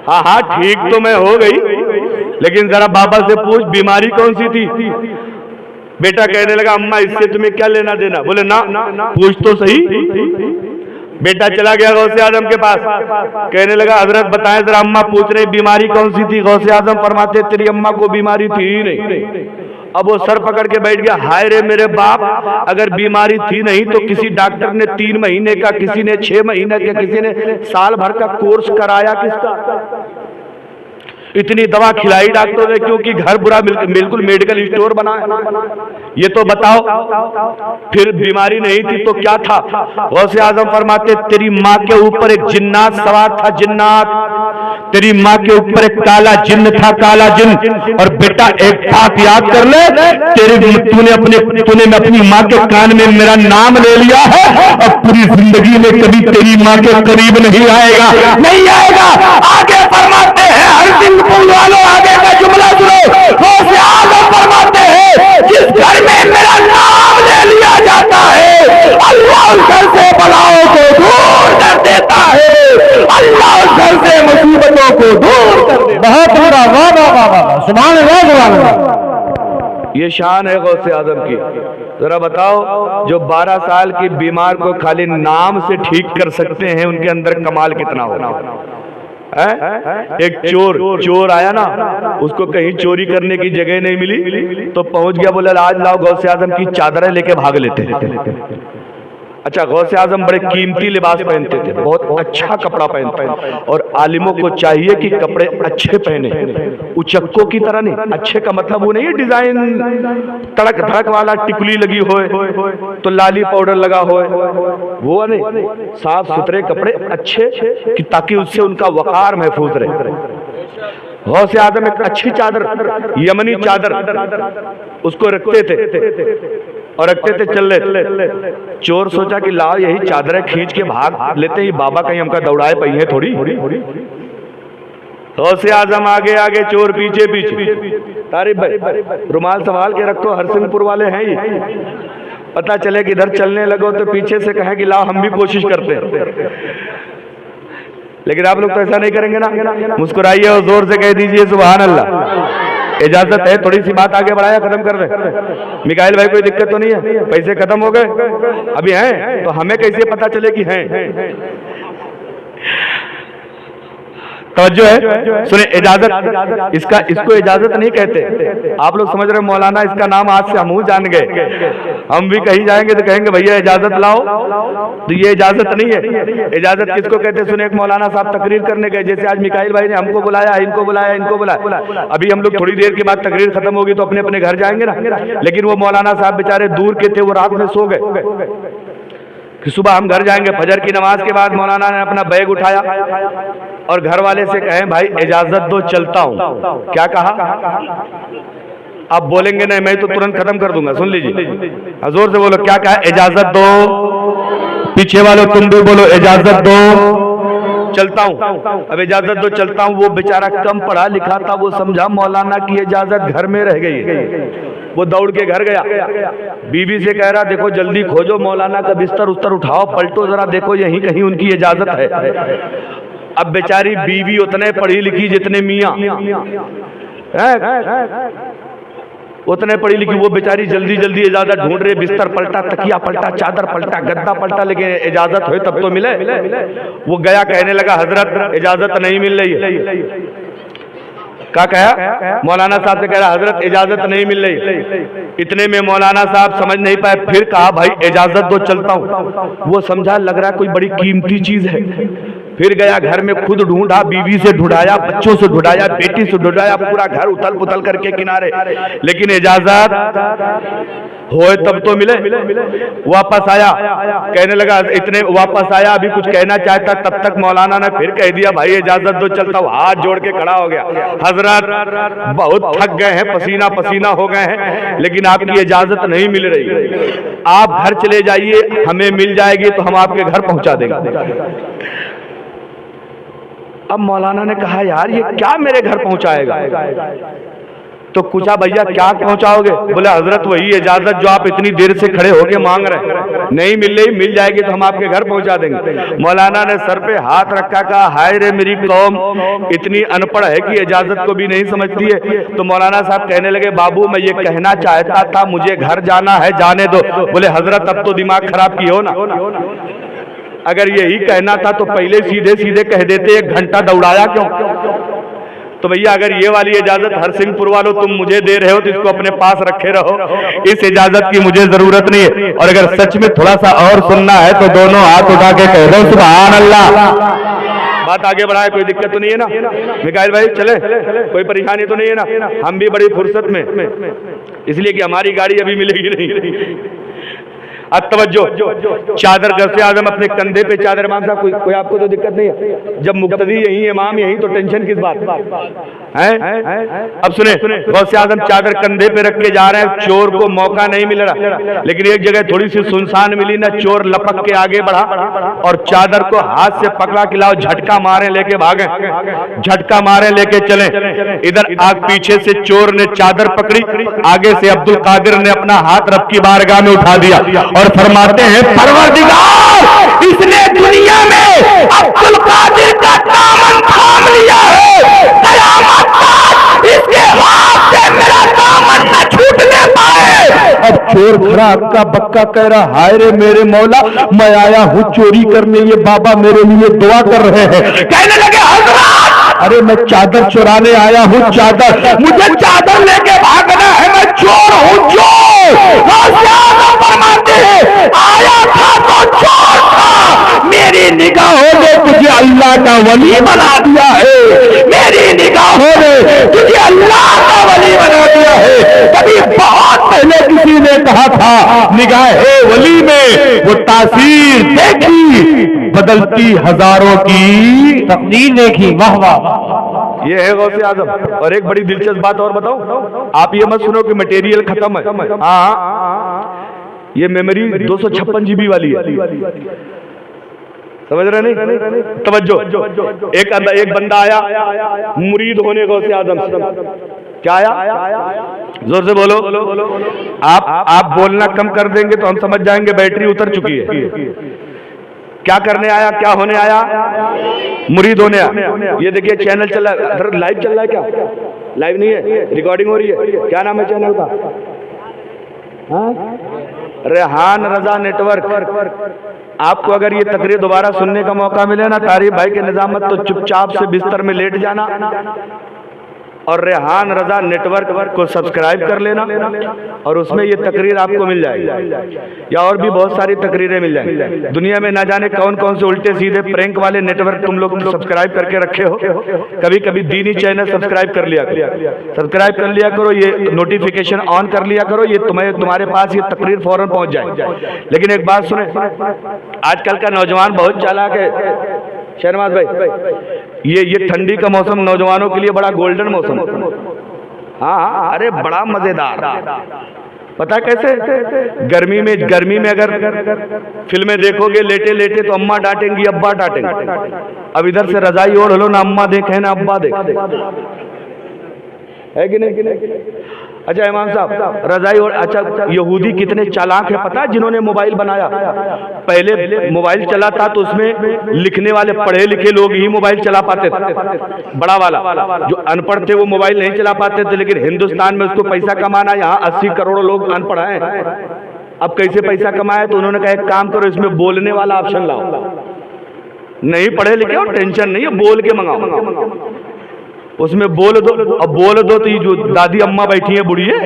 हाँ हाँ ठीक तो मैं हो गई, लेकिन जरा बाबा से पूछ बीमारी कौन सी थी? बेटा कहने लगा अम्मा इससे तुम्हें क्या लेना देना? बोले ना पूछ तो सही। बेटा चला गया गौसे आजम के पास, कहने लगा हजरत बताएं जरा अम्मा पूछ रहे बीमारी कौन सी थी? गौसे आजम फरमाते तेरी अम्मा को बीमारी थी ही नहीं। अब वो सर पकड़ के बैठ गया, हाय रे मेरे बाप, अगर बीमारी थी नहीं तो किसी डॉक्टर ने 3 महीने का, किसी ने 6 महीने का, किसी ने साल भर का कोर्स कराया किसका? इतनी दवा खिलाई डॉक्टरों ने क्योंकि घर बुरा बिल्कुल मेडिकल स्टोर बना है। ये तो बताओ फिर बीमारी नहीं थी तो क्या था? गौसे आजम फरमाते तेरी माँ के ऊपर एक जिन्नात सवार था, जिन्नात। तेरी माँ के ऊपर एक काला जिन्न था, काला जिन्न। और बेटा एक बात याद कर ले, तूने अपनी माँ के कान में मेरा नाम ले लिया है, अब पूरी जिंदगी में कभी तेरी माँ के करीब नहीं आएगा, नहीं आएगा। आगे फरमाते हैं हर दिन वालों, आगे का जुमला सुनो। गौसे आजम फरमाते हैं जिस घर में मेरा नाम ले लिया जाता है अल्लाह उस घर से बलाओं को दूर कर देता है, अल्लाह उस घर से मुसीबतों को दूर कर देता है। बहुत बुरा, वाह वाह वाह वाह, सुभान अल्लाह सुभान अल्लाह। ये शान है गौसे आजम की। जरा बताओ जो 12 साल की बीमार को खाली नाम से ठीक कर सकते हैं उनके अंदर कमाल कितना होगा? एक चोर आया ना, उसको कहीं चोरी करने की जगह नहीं मिली तो पहुंच गया, बोला आज लाओ गौसे आजम की चादरें लेके भाग लेते हैं। अच्छा, गौसे आजम बड़े कीमती लिबास पहनते थे, बहुत अच्छा कपड़ा पहनते हैं, और आलिमों को चाहिए कि कपड़े अच्छे पहने, उचक्कों की तरह नहीं। अच्छे का मतलब वो नहीं है डिजाइन तड़क धड़क वाला, टिकुली लगी हो तो लाली पाउडर लगा हो, वो नहीं। साफ सुथरे कपड़े अच्छे कि ताकि उससे उनका वकार महफूज रहे। गौसे आजम एक अच्छी चादर, यमनी चादर उसको रखते थे और रखते थे, चल ले। चोर सोचा कि लाओ यही चादरें खींच के भाग लेते हैं, बाबा कहीं हमका दौड़ाए पहिए थोड़ी। गौसे आजम आगे आगे, चोर पीछे पीछे। तारिफ भाई रुमाल संभाल के रखो, हरसिंहपुर वाले हैं ये। पता चले कि इधर चलने लगो तो पीछे से कहे कि लाओ हम भी कोशिश करते हैं। लेकिन आप लोग तो ऐसा नहीं करेंगे ना, मुस्कुराइए और जोर से कह दीजिए सुभान अल्लाह। इजाजत है, थोड़ी सी बात आगे बढ़ाया, खत्म कर दे। मिकाइल भाई कोई दिक्कत तो नहीं है? पैसे खत्म हो गए? अभी हैं तो हमें कैसे पता चले कि हैं? तवज्जो है, सुने। इजाजत इसको इजाजत नहीं कहते। आप लोग समझ रहे मौलाना, इसका नाम आज से हम जान गए। हम भी कहीं जाएंगे तो कहेंगे भैया इजाजत लाओ, तो ये इजाजत नहीं है। इजाजत किसको कहते? सुने, एक मौलाना साहब तकरीर करने गए, जैसे आज मिकाइल भाई ने हमको बुलाया, इनको बुलाया, इनको बुलाया। अभी हम लोग थोड़ी देर के बाद तकरीर खत्म होगी तो अपने अपने घर जाएंगे ना, लेकिन वो मौलाना साहब बेचारे दूर के थे, वो रात में सो गए कि सुबह हम घर जाएंगे। फजर की नमाज के बाद मौलाना ने अपना बैग उठाया और घर वाले से कहे भाई इजाजत दो, चलता हूं। क्या कहा? आप बोलेंगे नहीं, मैं तो तुरंत खत्म कर दूंगा, सुन लीजिए, जोर से बोलो। क्या कहा? इजाजत दो। पीछे वालों तुम भी बोलो इजाजत दो, चलता हूं। अब इजाजत दो, चलता हूं। वो बेचारा कम पढ़ा लिखा था, वो समझा मौलाना की इजाजत घर में रह गई। वो दौड़ के घर गया, बीवी से कह रहा देखो जल्दी खोजो, मौलाना का बिस्तर उस्तर उठाओ, पलटो जरा, देखो यहीं कहीं उनकी इजाजत है। अब बेचारी बीवी उतने पढ़ी लिखी जितने मियाँ, उतने पढ़ी लिखी, वो बेचारी जल्दी जल्दी इजाजत ढूंढ रहे, बिस्तर पलटा, तकिया पलटा, चादर पलटा, गद्दा पलटा, लेकिन इजाजत हो तब तो मिले। वो गया, कहने लगा हजरत इजाजत नहीं मिल रही है। क्या कहा? मौलाना साहब से कह रहा हजरत इजाजत नहीं मिल रही। इतने में मौलाना साहब समझ नहीं पाए, फिर कहा भाई इजाजत दो, चलता हूं। वो समझा लग रहा कोई बड़ी कीमती चीज है, फिर गया घर में, खुद ढूंढा, बीवी से ढूंढाया, बच्चों से ढूंढाया, बेटी से ढूंढाया, पूरा घर उथल पुथल करके किनारे, लेकिन इजाजत होए तब तो मिले। वापस आया, कहने लगा, इतने वापस आया, अभी कुछ कहना चाहता, तब तक मौलाना ने फिर कह दिया भाई इजाजत दो, चलता हूं। हाथ जोड़ के खड़ा हो गया, हजरत बहुत थक गए हैं, पसीना पसीना हो गए हैं, लेकिन आपकी इजाजत नहीं मिल रही। आप घर चले जाइए, हमें मिल जाएगी तो हम आपके घर पहुंचा देंगे। अब मौलाना ने कहा यार ये क्या मेरे घर पहुंचाएगा? तो पूछा भैया क्या पहुंचाओगे? बोले हजरत वही इजाजत जो आप इतनी देर से खड़े होके मांग रहे हैं, नहीं मिल रही, मिल जाएगी तो हम आपके घर पहुंचा देंगे। मौलाना ने सर पे हाथ रखा, कहा हाय रे मेरी कौम इतनी अनपढ़ है कि इजाजत को भी नहीं समझती है। तो मौलाना साहब कहने लगे बाबू मैं ये कहना चाहता था, मुझे घर जाना है, जाने दो। बोले हजरत अब तो दिमाग खराब किए हो ना, अगर यही कहना था तो पहले सीधे सीधे कह देते, 1 घंटा दौड़ाया क्यों? तो भैया अगर ये वाली इजाजत हरसिंहपुर वालों तुम मुझे दे रहे हो तो इसको अपने पास रखे रहो, इस इजाजत की मुझे जरूरत नहीं है। और अगर सच में थोड़ा सा और सुनना है तो दोनों हाथ उठा के कह दो सुभान अल्लाह। बात आगे बढ़ाए, कोई दिक्कत तो नहीं है ना? मिकाइल भाई चले, कोई परेशानी तो नहीं है ना? हम भी बड़ी फुर्सत में, इसलिए कि हमारी गाड़ी अभी मिलेगी नहीं। अब तवज्जो, चादर गौसे आजम अपने कंधे पे चादर, इमाम साहब कोई आपको तो दिक्कत नहीं है? जब मुक्तदी यही इमाम यही तो टेंशन किस बात है? अब सुने, गौसे आजम चादर कंधे पे रख के जा रहे हैं, चोर को मौका नहीं मिल रहा, लेकिन एक जगह थोड़ी सी सुनसान मिली ना, चोर लपक के आगे बढ़ा और चादर को हाथ से पकड़ा कि लाओ, झटका मारे लेके भागे, झटका मारे लेके चले। इधर आग पीछे से चोर ने चादर पकड़ी, आगे से अब्दुल कादिर ने अपना हाथ रब की बारगाह में उठा दिया और फरमाते हैं परवरदिगार इसने दुनिया में अब्दुल कादिर का दामन थाम लिया है, कयामत तक इसके हाथ से मेरा दामन न छूटने पाए। अब चोर खड़ा अक्का बक्का कह रहा हाय रे मेरे मौला, मैं आया हूँ चोरी करने, ये बाबा मेरे लिए दुआ कर रहे हैं। कहने लगे हजरत अरे मैं चादर चुराने आया हूँ, चादर, मुझे चादर लेके भागना है, मैं चोर हूँ, चोर। फरमाते हैं आया था तो चोर था, मेरी निगाहों ने तुझे अल्लाह का वली बना दिया है, मेरी निगाहों ने तुझे अल्लाह का वली बना दिया है। कभी बहुत पहले किसी ने कहा था निगाहे वली में वो तासीर देखी, बदलती हजारों की तकदीर देखी। वाह वाह। ये है गौसे आजम। और एक बड़ी दिलचस्प बात और बताऊं, आप ये मत सुनो कि मटेरियल खत्म है। हाँ, ये मेमोरी 256 GB वाली है, समझ रहे नहीं? तवज्जो। एक बंदा आया मुरीद होने गौसे आजम से। क्या आया? जोर से बोलो। आप बोलना कम कर देंगे तो हम समझ जाएंगे बैटरी उतर चुकी है। क्या करने आया, क्या होने आया? मुरीद होने आया। ये देखिए चैनल चल रहा है, लाइव चल रहा है। क्या लाइव नहीं है, रिकॉर्डिंग हो रही है। क्या नाम है चैनल का? रेहान रजा नेटवर्क। आपको अगर ये तकरीर दोबारा सुनने का मौका मिले ना तारीफ भाई के निजामत, तो चुपचाप से बिस्तर में लेट जाना और रेहान रजा नेटवर्क को सब्सक्राइब कर लेना, और उसमें ये तकरीर आपको मिल जाएगी, या और भी बहुत सारी तकरीरें मिल जाएंगी। दुनिया में ना जाने कौन कौन से उल्टे सीधे प्रैंक वाले नेटवर्क तुम लोग सब्सक्राइब करके रखे हो। कभी कभी दीनी चैनल सब्सक्राइब कर लिया करो, ये नोटिफिकेशन ऑन कर लिया करो, ये तुम्हारे पास ये तकरीर फौरन पहुंच जाए। लेकिन एक बात सुने, आजकल का नौजवान बहुत चालाक है शहनवाज भाई। ये ठंडी का मौसम नौजवानों के लिए बड़ा गोल्डन मौसम है। हाँ, अरे बड़ा मजेदार। पता कैसे? गर्मी में अगर फिल्में देखोगे लेटे लेटे तो अम्मा डांटेंगी, अब्बा डांटेंगे। अब इधर से रजाई ओढ़ लो, ना अम्मा देखे ना अब्बा देखे, है कि नहीं? अच्छा इमाम साहब, रजाई और अच्छा यहूदी कितने चालाक है पता है? जिन्होंने मोबाइल बनाया, पहले मोबाइल चला था तो उसमें लिखने वाले पढ़े लिखे लोग ही मोबाइल चला पाते थे, बड़ा वाला। जो अनपढ़ थे वो मोबाइल नहीं चला पाते थे। लेकिन हिंदुस्तान में उसको पैसा कमाना, यहाँ 80 करोड़ लोग अनपढ़ हैं। अब कैसे पैसा कमाए? तो उन्होंने कहा एक काम करो, इसमें बोलने वाला ऑप्शन लाओ, नहीं पढ़े लिखे और टेंशन नहीं है, बोल के मंगाओ, उसमें बोल दो। अब बोल दो तो ये जो दादी अम्मा बैठी है बुढ़ी है,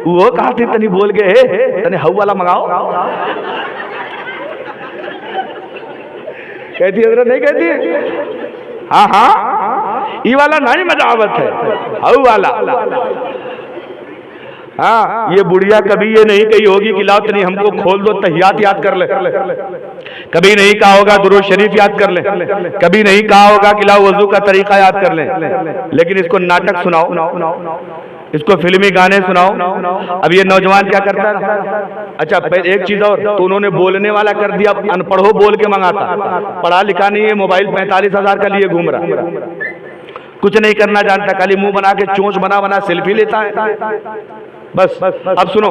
वो कहा थी तनी बोल के तनी हऊ वाला मंगाओ, कहती हजरत नहीं कहती? हाँ, ये वाला नहीं मजावत है, हऊ वाला। हाँ, ये बुढ़िया कभी ये नहीं कही होगी कि लाओ तनी हमको खोल दो तहियात याद कर ले, कभी नहीं कहा होगा दुरूद शरीफ याद कर ले, कभी नहीं कहा होगा कि लाओ वजू का तरीका याद कर ले। लेकिन इसको नाटक सुनाओ, इसको फिल्मी गाने सुनाओ। अब ये नौजवान क्या करता है? अच्छा एक चीज और, तो उन्होंने बोलने वाला कर दिया, अनपढ़ो बोल के मंगाता, पढ़ा लिखा नहीं है, मोबाइल 45,000 का लिए घूम रहा, कुछ नहीं करना जानता, खाली मुंह बना के चोंच बना सेल्फी लेता है बस। अब सुनो,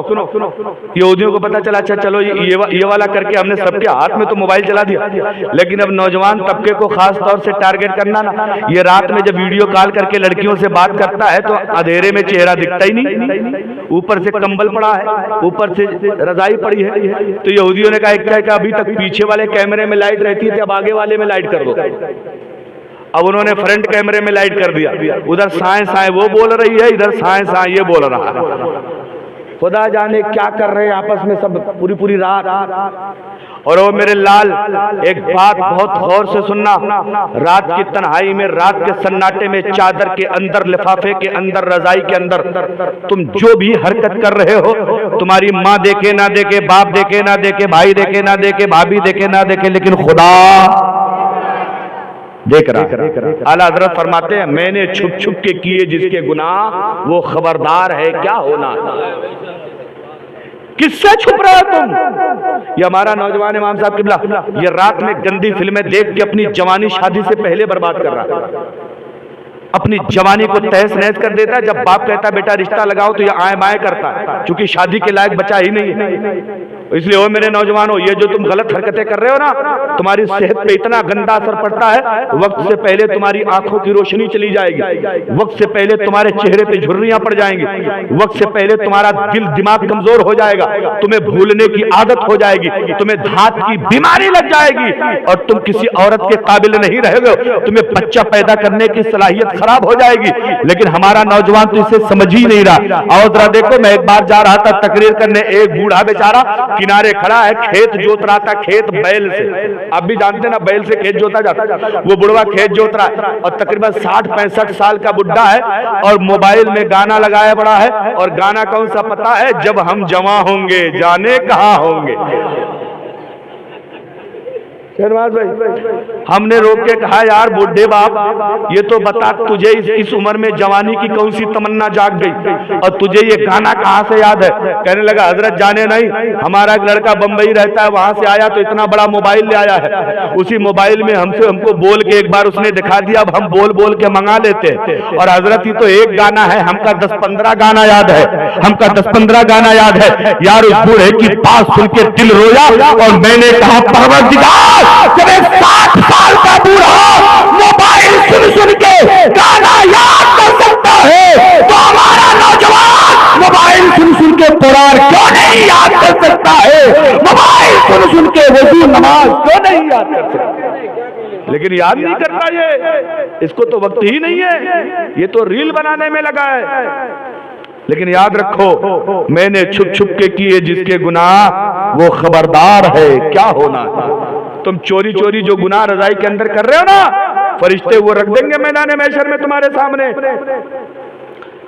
यहूदियों को पता चला, अच्छा चलो ये वाला करके हमने सबके हाथ में तो मोबाइल चला दिया। लेकिन अब नौजवान तबके को खास तौर से टारगेट करना ना, ये रात में जब वीडियो कॉल करके लड़कियों से बात करता है तो अंधेरे में चेहरा दिखता ही नहीं, ऊपर से कंबल पड़ा है, ऊपर से रजाई पड़ी है। तो यहूदियों ने कहा क्या अभी तक पीछे वाले कैमरे में लाइट रहती थी, अब आगे वाले में लाइट कर दो। अब उन्होंने फ्रंट कैमरे में लाइट कर दिया, उधर साएं वो बोल रही है, इधर साएं ये बोल रहा है। खुदा जाने क्या कर रहे हैं आपस में सब पूरी रात। और वो मेरे लाल, एक बात बहुत गौर से सुनना, रात की तन्हाई में, रात के सन्नाटे में, चादर के अंदर, लिफाफे के अंदर, रजाई के अंदर तुम जो भी हरकत कर रहे हो, तुम्हारी माँ देखे ना देखे, बाप देखे ना देखे, भाई देखे ना देखे, भाभी देखे ना देखे, लेकिन खुदा देख रहा। आला हजरत फरमाते हैं मैंने छुप छुप के किए जिसके गुनाह, वो खबरदार है क्या होना। किससे छुप रहे हो तुम? ये हमारा नौजवान इमाम साहब किबला ये रात में गंदी फिल्में देख के अपनी जवानी शादी से पहले बर्बाद कर रहा है। अपनी जवानी को तहस नहस कर देता है। जब बाप कहता है बेटा रिश्ता लगाओ तो ये आए बाएं करता है, क्योंकि शादी के लायक बचा ही नहीं है। इसलिए ओ मेरे नौजवानों, ये जो तुम गलत हरकतें कर रहे हो ना, तुम्हारी सेहत पे इतना गंदा असर पड़ता है, वक्त से पहले तुम्हारी आंखों की रोशनी चली जाएगी, वक्त से पहले तुम्हारे चेहरे पे झुर्रियां पड़ जाएंगी, वक्त से पहले तुम्हारा दिल दिमाग कमजोर हो जाएगा, तुम्हें भूलने की आदत हो जाएगी, तुम्हें धात की बीमारी लग जाएगी और तुम किसी औरत के काबिल नहीं रहोगे, तुम्हें बच्चा पैदा करने की सलाहियत खराब हो जाएगी। लेकिन हमारा नौजवान तो इसे समझ ही नहीं रहा। और जरा देखो, मैं एक बार जा रहा था तकरीर करने, एक बूढ़ा बेचारा किनारे खड़ा है, खेत जोत रहा था, खेत बैल से। आप भी जानते ना, बैल से खेत जोता जाता। वो बुढ़वा खेत जोत रहा है और तकरीबन 60-65 साल का बुढ़ा है और मोबाइल में गाना लगाया पड़ा है। और गाना कौन सा पता है? जब हम जवां होंगे जाने कहां होंगे। शहनवाज भाई, हमने रोक के कहा यार बूढ़े बाप, ये तो बता तुझे इस उम्र में जवानी की कौन सी तमन्ना जाग गई और तुझे ये गाना कहां से याद है? कहने लगा हजरत जाने नहीं, हमारा एक लड़का बंबई रहता है, वहां से आया तो इतना बड़ा मोबाइल ले आया है, उसी मोबाइल में हमको बोल के एक बार उसने दिखा दिया, अब हम बोल बोल के मंगा लेते हैं। और हजरत ही तो एक गाना है, हमका 10-15 गाना याद है, हमका 10-15 गाना याद है। यार उस बूढ़े की बात सुन के दिल रोया और मैंने कहा परवरदिगार, जब 60 साल का बूढ़ा मोबाइल सुन के गाना याद कर सकता है तो हमारा नौजवान मोबाइल सुन के कुरान क्यों नहीं याद कर सकता है? मोबाइल सुन के वजू नमाज क्यों नहीं याद कर सकता? लेकिन याद नहीं करता ये, इसको तो वक्त ही नहीं है, ये तो रील बनाने में लगा है। लेकिन याद रखो, मैंने छुप छुप के किए जिसके गुनाह वो खबरदार है क्या होना है। तुम चोरी चोरी जो गुनाह रजाई के अंदर कर रहे हो ना, फरिश्ते वो रख देंगे मैदान महशर में तुम्हारे सामने,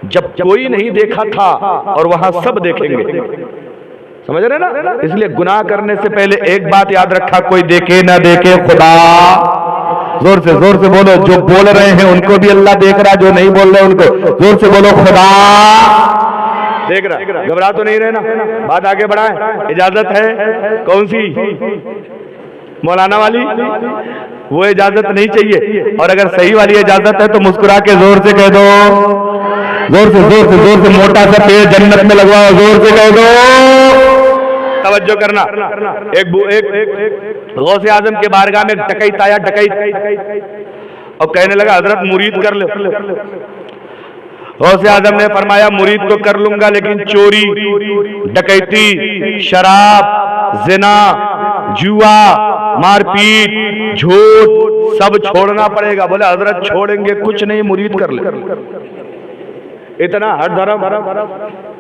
जब कोई नहीं देखा था और वहां सब देखेंगे। समझ रहे ना? इसलिए गुनाह करने से पहले एक बात याद रखा, कोई देखे ना देखे खुदा। जोर से बोलो, जो बोल रहे हैं उनको भी अल्लाह देख रहा, जो नहीं बोल रहे उनको जोर से बोलो खुदा देख रहा। घबरा तो नहीं रहे ना? बात आगे बढ़ाएं, इजाजत है कौन सी? मौलाना वाली? वो इजाजत नहीं चाहिए। और अगर सही वाली इजाजत है तो मुस्कुरा के जोर से कह दो, जोर से मोटा सा पेड़ जन्नत में लगवाओ, जोर से कह दो। तवज्जो करना, एक गौसे आजम के बारगाह में डकैत आया, डकैत, और कहने लगा हजरत मुरीद कर लो। गौसे आजम ने फरमाया मुरीद तो कर लूंगा, लेकिन चोरी, डकैती, शराब, जिना, जुआ, मारपीट, झूठ सब छोड़ना पड़ेगा। बोले हजरत छोड़ेंगे कुछ नहीं, मुरीद कर ले। इतना हर धर्म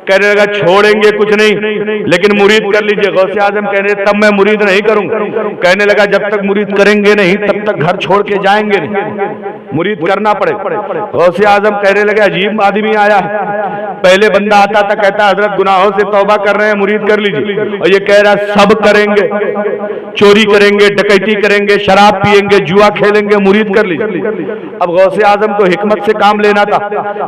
कहने लगा छोड़ेंगे कुछ नहीं लेकिन मुरीद कर लीजिए। गौसे आजम कहने तब मैं मुरीद नहीं करूंगा। कहने लगा जब तक मुरीद करेंगे नहीं तब तक घर छोड़ के जाएंगे नहीं, मुरीद करना पड़ेगा। गौसे आजम कहने लगे अजीब आदमी आया है। पहले बंदा आता था कहता हजरत गुनाहों से तौबा कर रहे हैं, मुरीद कर लीजिए, और ये कह रहा सब करेंगे, चोरी करेंगे, डकैती करेंगे, शराब पिएंगे, जुआ खेलेंगे, मुरीद कर लीजिए। अब गौसे आजम को हिकमत से काम लेना था,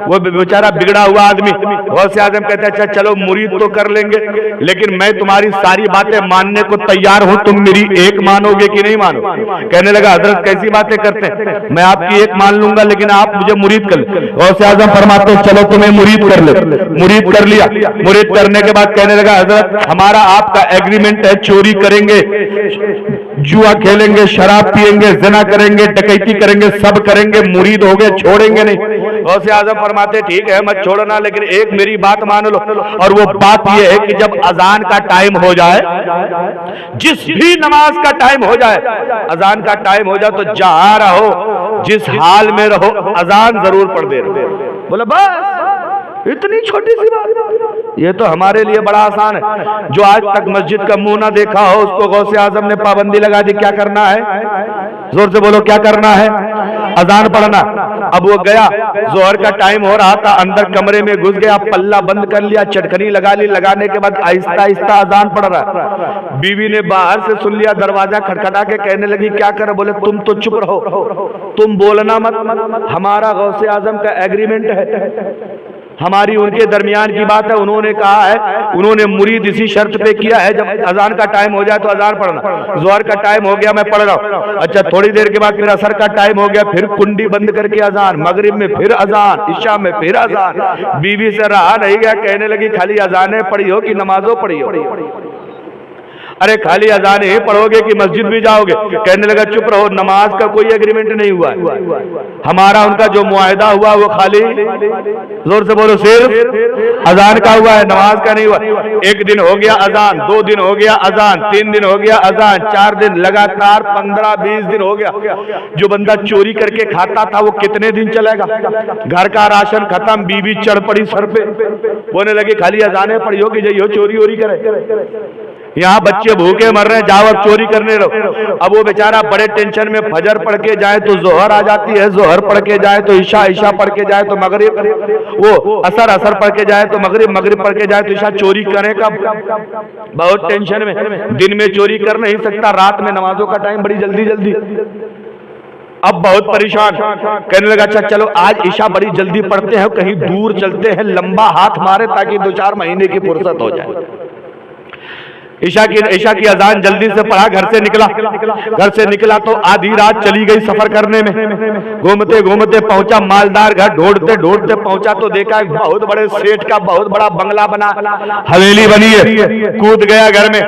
वो बेचारा बिगड़ा हुआ आदमी। गौसे आजम कहते अच्छा चलो मुरीद तो कर लेंगे, लेकिन मैं तुम्हारी सारी बातें मानने को तैयार हूं, तुम मेरी एक मानोगे कि नहीं मानो? कहने लगा हजरत कैसी बातें करते हैं, मैं आपकी एक मान लूंगा लेकिन आप मुझे मुरीद कर ले। गौसे आजम फरमाते चलो तुम्हें मुरीद कर ले। मुरीद कर लिया। मुरीद करने के बाद कहने लगा हजरत हमारा आपका एग्रीमेंट है, चोरी करेंगे, जुआ खेलेंगे, शराब पिएंगे, जिना करेंगे, डकैती करेंगे, सब करेंगे, मुरीद हो गए, छोड़ेंगे नहीं। गौसे आजम फरमाते ठीक है मत छोड़ना, लेकिन एक मेरी बात मान लो, और वो बात ये है कि जब अजान का टाइम हो जाए, जिस भी नमाज का टाइम हो जाए, अजान का टाइम हो जाए तो जहां रहो, जिस हाल में रहो, अजान जरूर पढ़ देना। बोला बस इतनी छोटी सी बात, ये तो हमारे लिए बड़ा आसान है। जो आज तक मस्जिद का मुंह ना देखा हो उसको गौसे आजम ने पाबंदी लगा दी। क्या करना है? जोर से बोलो क्या करना है? अजान पढ़ना। अब वो गया, जोहर का टाइम हो रहा था, अंदर कमरे में घुस गया, पल्ला बंद कर लिया, चटकनी लगा ली, लगाने के बाद आहिस्ता आहिस्ता अजान पढ़ रहा। बीवी ने बाहर से सुन लिया, दरवाजा खटखटा के कहने लगी क्या कर? बोले तुम तो चुप रहो, तुम बोलना मत, हमारा गौसे आजम का एग्रीमेंट है। हमारी उनके दरमियान की बात है। उन्होंने कहा है, उन्होंने मुरीद इसी शर्त पे किया है, जब अजान का टाइम हो जाए तो अजान पढ़ना। जोहर का टाइम हो गया, मैं पढ़ रहा हूँ, अच्छा थोड़ी देर के बाद फिर असर का टाइम हो गया, फिर कुंडी बंद करके अजान, मगरिब में फिर अजान, इशा में फिर अजान। बीवी से रहा नहीं गया, कहने लगी खाली अजानें पढ़ी हो कि नमाजों पढ़ी हो? अरे खाली अजान ही पढ़ोगे कि मस्जिद भी जाओगे? कहने लगा चुप रहो, नमाज का कोई एग्रीमेंट नहीं हुआ है। हमारा उनका जो मुआहदा हुआ वो खाली, जोर से बोलो, सिर्फ अजान का हुआ है, नमाज का नहीं हुआ। एक दिन हो गया अजान, 2 दिन हो गया अजान, 3 दिन हो गया अजान, 4 दिन लगातार, 15-20 दिन हो गया। जो बंदा चोरी करके खाता था वो कितने दिन चलेगा? घर का राशन खत्म, बीवी चढ़ पड़ी सर पे, बोलने लगी खाली अजाने पड़ी हो कि जाइयो चोरी वोरी करे। यहाँ बच्चे भूखे मर रहे हैं, जाओ अब चोरी करने रहो। अब वो बेचारा बड़े टेंशन में, फजर पढ़ के जाए तो जोहर आ जाती है, जोहर पढ़ के जाए तो ईशा, ईशा पढ़ के जाए तो मगरिब, वो असर, असर पढ़ के जाए तो मगरिब, मगरिब पढ़ के जाए तो ईशा। चोरी करे कब? बहुत टेंशन में, दिन में चोरी कर नहीं सकता, रात में नमाजों का टाइम बड़ी जल्दी जल्दी। अब बहुत परेशान, कहने लगा अच्छा चलो आज ईशा बड़ी जल्दी पढ़ते हैं, कहीं दूर चलते हैं, लंबा हाथ मारे ताकि 2-4 महीने की फुर्सत हो जाए। ईशा की अजान जल्दी से पढ़ा, घर से निकला तो आधी रात चली गई सफर करने में। घूमते घूमते पहुंचा मालदार घर, ढूंढते ढूंढते पहुंचा तो देखा एक बहुत बड़े सेठ का बहुत बड़ा बंगला बना, हवेली बनी है। कूद गया घर में,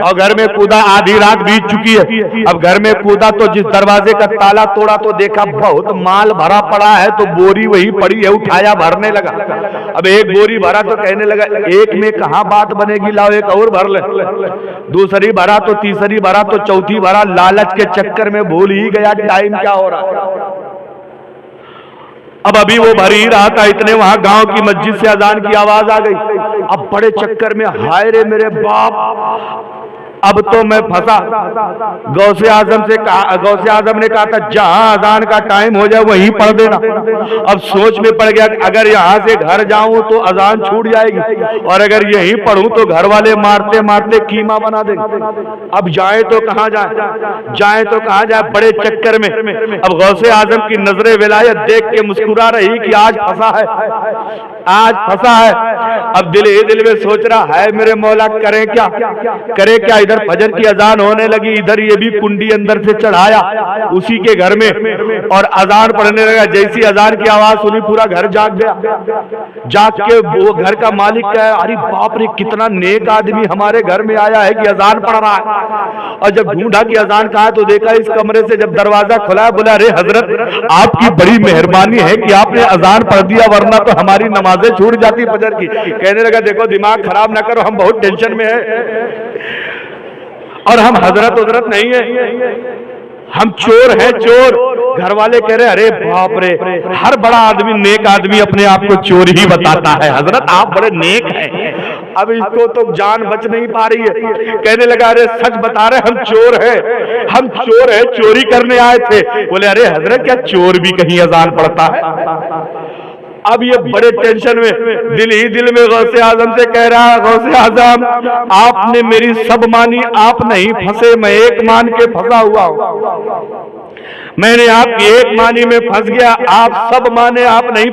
और घर में कूदा, आधी रात बीत चुकी है। अब घर में कूदा तो जिस दरवाजे का ताला तोड़ा तो देखा बहुत माल भरा पड़ा है, तो बोरी वही पड़ी है, उठाया भरने लगा। अब एक बोरी भरा तो कहने लगा एक में कहाँ बात बनेगी, लाओ एक और भर ले। दूसरी भरा तो तीसरी भरा तो चौथी भरा, लालच के चक्कर में भूल ही गया टाइम क्या हो रहा है। अब अभी वो भर ही रहा था, इतने वहां गांव की मस्जिद से अजान की आवाज आ गई। अब बड़े चक्कर में, हाय रे मेरे बाप, अब तो मैं फंसा। गौसे आजम ने कहा था जहां अजान का टाइम हो जाए वहीं पढ़ देना। अब सोच में पड़ गया अगर यहां से घर जाऊं तो अजान छूट जाएगी, और अगर यहीं पढ़ूं तो घर वाले मारते मारते कीमा बना देंगे। अब जाए तो कहां जाए तो कहां जाए, बड़े चक्कर में। अब गौसे आजम की नजरे विलायत देख के मुस्कुरा रही कि आज फंसा है। अब दिल ही दिल में सोच रहा है मेरे मौला करे क्या। इधर फजर की अजान होने लगी, इधर ये भी कुंडी अंदर से चढ़ाया उसी के घर में, और अजान पढ़ने लगा। जैसी अजान की आवाज सुनी पूरा घर जाग गया। जाग के वो घर का मालिक कहा अरे बाप रे कितना नेक आदमी हमारे घर में आया है कि अजान पढ़ रहा है। और जब ढूंढा कि अजान कहा तो देखा इस कमरे से जब दरवाजा खुला, बोला अरे हजरत आपकी बड़ी मेहरबानी है कि आपने अजान पढ़ दिया, वरना तो हमारी नमाजें छूट जाती फजर की। कहने लगा देखो दिमाग खराब ना करो, हम बहुत टेंशन में है और हम हजरत नहीं है, हम चोर हैं चोर। घर वाले कह रहे अरे बाप रे, हर बड़ा आदमी नेक आदमी अपने आप को चोर ही बताता है, हजरत आप बड़े नेक हैं। अब इसको तो जान बच नहीं पा रही है। कहने लगा अरे सच बता रहे हम चोर हैं, चोरी करने आए थे। बोले अरे हजरत क्या चोर भी कहीं अजान पढ़ता है? अब ये बड़े टेंशन में, दिल ही दिल में गौसे आजम से कह रहा है गौसे आजम आपने मेरी सब मानी, आप नहीं फंसे, मैं एक मान के फंसा हुआ हूं। मैंने आपकी एक मानी में फंस गया, आप सब माने, आप नहीं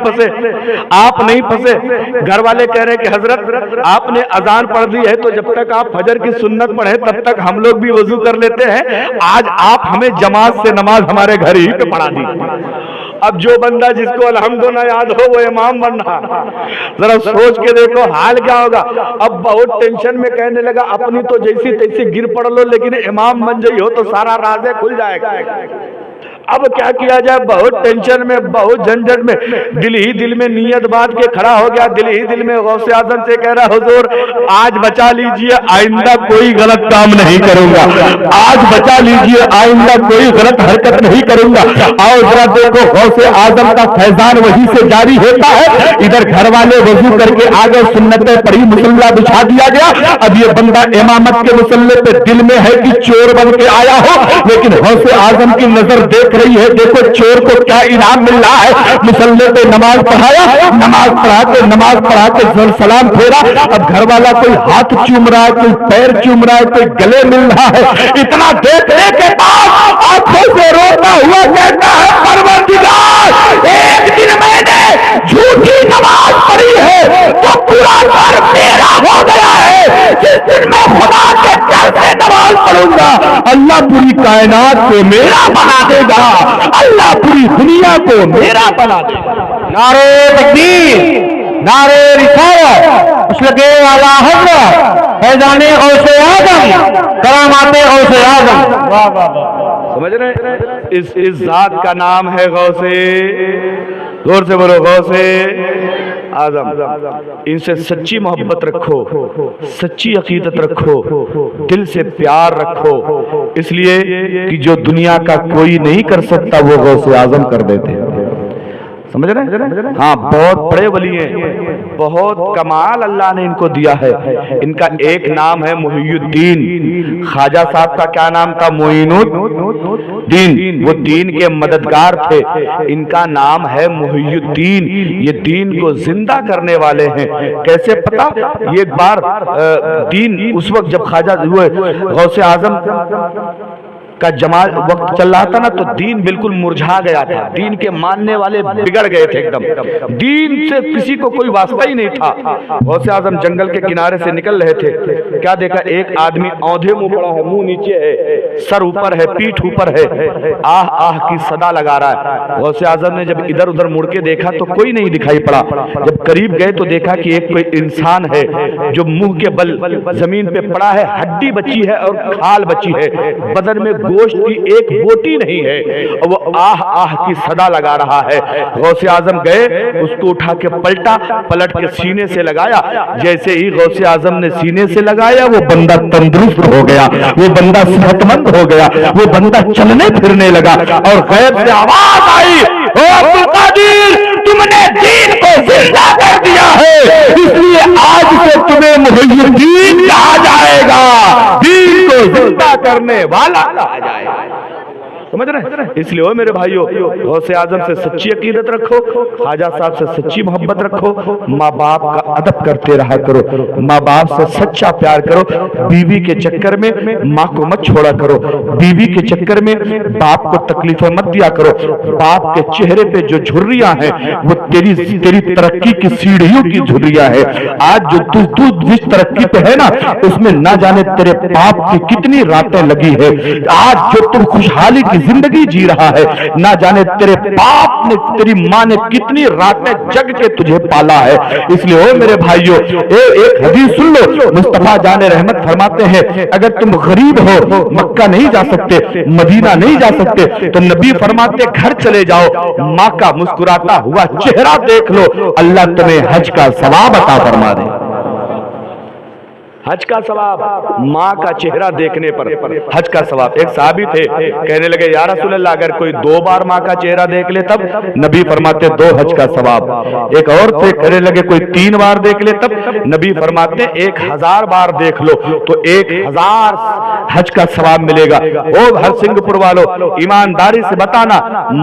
फंसे। घर वाले कह रहे हैं कि हजरत आपने अजान पढ़ दी है तो जब तक आप फजर की सुन्नत पढ़े तब तक हम लोग भी वजू कर लेते हैं, आज आप हमें जमात से नमाज हमारे घर ही पे पढ़ा दी। अब जो बंदा जिसको अल्हम्दुलिल्लाह याद हो वो इमाम बन रहा, जरा सोच के देखो हाल क्या होगा। अब बहुत टेंशन में कहने लगा अपनी तो जैसी तैसी गिर पड़ लो, लेकिन इमाम बन जाइए हो तो सारा राज़े खुल जाएगा। अब क्या किया जाए, बहुत टेंशन में, बहुत झंझट में, दिल ही दिल में नियत बात के खड़ा हो गया। दिल ही दिल में गौसे आजम से कह रहा हुजूर आज बचा लीजिए, आइंदा कोई गलत काम नहीं करूंगा, आज बचा लीजिए, आइंदा कोई गलत हरकत नहीं करूंगा। आओ जरा देखो गौसे आजम का फैजान वहीं से जारी होता है। इधर घर वाले वजू करके आगे सुन्नतें पढ़ी, मुसल्ला बिछा दिया गया। अब ये बंदा इमामत के मुसल्ले पे दिल में है कि चोर बन के आया हो, लेकिन गौसे आजम की नजर देख रही है देखो चोर को क्या इनाम मिल रहा है। मुसल्ले पे नमाज पढ़ाया, नमाज पढ़ा के सलाम फेरा। अब घर वाला कोई हाथ चूम रहा है, कोई पैर चूम रहा है, कोई गले मिल रहा है। इतना देखने के बाद आंखों से रोता हुआ कहता है परवरदिगार एक दिन मैंने झूठी नमाज पढ़ी है, घर मेरा हो गया है। जिस दिन मैं खुदा के घर से नमाज पढ़ूंगा, अल्लाह पूरी कायनात को मेरा बना देगा, अल्लाह पूरी दुनिया को मेरा बना देगा। नारे तकबीर, नारे रिसालत, उसके आला हज़रत फैज़ाने गौसे आज़म, करामाते गौसे आज़म। वाह वाह वाह, समझ रहे? इस जात का नाम है गौसे, जोर से बोलो गौसे आजम। इनसे सच्ची मोहब्बत रखो, सच्ची अकीदत रखो, दिल से प्यार रखो, इसलिए कि जो दुनिया का कोई नहीं कर सकता वो गौसे आजम कर देते हैं। समझ रहे? हाँ, बहुत बड़े वली हैं, बहुत कमाल अल्लाह ने इनको दिया है। इनका एक नाम है मुहियुद्दीन। ख्वाजा साहब का क्या नाम था? मुइनुद्दीन। वो दीन के मददगार थे। इनका नाम है मुहियुद्दीन। ये दीन को जिंदा करने वाले हैं। कैसे पता? ये एक बार दीन उस वक्त जब ख्वाजा हुए गौसे आजम का जमाल वक्त चल रहा था ना, तो दीन बिल्कुल मुरझा गया था। दीन के मानने वाले बिगड़ गए थे एकदम। दीन से किसी को कोई वास्ता ही नहीं था। गौसे आजम जंगल के किनारे से निकल रहे थे, क्या देखा? एक आदमी औंधे मुंह पड़ा है, मुंह नीचे है, सर ऊपर है, पीठ ऊपर है, आह आह की सदा लगा रहा है। गौसे आजम ने जब इधर उधर मुड़ के देखा तो कोई नहीं दिखाई पड़ा। जब करीब गए तो देखा कि एक कोई इंसान है जो मुंह के बल जमीन पे पड़ा है, हड्डी बची है और खाल बची है, बदन में गोश्त की एक बोटी नहीं है, और वो आह आह की सदा लगा रहा है। गौसे आजम गए, उसको उठा के पलट के सीने से लगाया। जैसे ही गौसे आजम ने सीने से लगाया, वो बंदा तंदुरुस्त हो गया, वो बंदा सेहतमंद हो गया, वो बंदा चलने फिरने लगा। और गैब से आवाज आई, ओ अब्दुल कादिर, तुमने दीन को जिंदा कर दिया है, इसलिए आज से तुम्हें मुहियुद्दीन कहा जाएगा, दीन को जिंदा करने वाला कहा जाएगा। समझ रहे? इसलिए ओ मेरे भाइयों, गौसे आजम से सच्ची अकीदत रखो, ख्वाजा साहब से सच्ची मोहब्बत रखो, माँ बाप का अदब करते रहा करो, माँ बाप से सच्चा प्यार करो, बीवी के चक्कर में माँ को मत छोड़ा करो, बीवी के चक्कर में बाप को तकलीफें मत दिया करो। बाप के चेहरे पे जो झुर्रियां हैं वो तेरी तरक्की की सीढ़ियों की झुर्रियां है। आज जो तू जिस तरक्की पे है ना, उसमें ना जाने तेरे बाप की कितनी रातें लगी है। आज जो तुम खुशहाली की जिंदगी जी रहा है, ना जाने तेरे बाप ने, तेरी माँ ने कितनी रातें जग के तुझे पाला है। इसलिए ओ मेरे भाइयों, एक हदीस सुन लो। मुस्तफा जाने रहमत फरमाते हैं, अगर तुम गरीब हो, मक्का नहीं जा सकते, मदीना नहीं जा सकते, तो नबी फरमाते घर चले जाओ, माँ का मुस्कुराता हुआ चेहरा देख लो, अल्लाह तुम्हें हज का सवाब अता फरमा दे। हज का सवाब, माँ का चेहरा देखने पर हज का सवाब। एक साहबी थे, कहने लगे या रसूल अल्लाह, अगर कोई 2 बार माँ का चेहरा देख ले तब? नबी फरमाते 2 हज का सवाब। एक और थे, कहने लगे कोई 3 बार देख ले तब? नबी फरमाते 1000 बार देख लो तो 1000 हज का सवाब मिलेगा। ओ हर सिंहपुर वालों, ईमानदारी से बताना,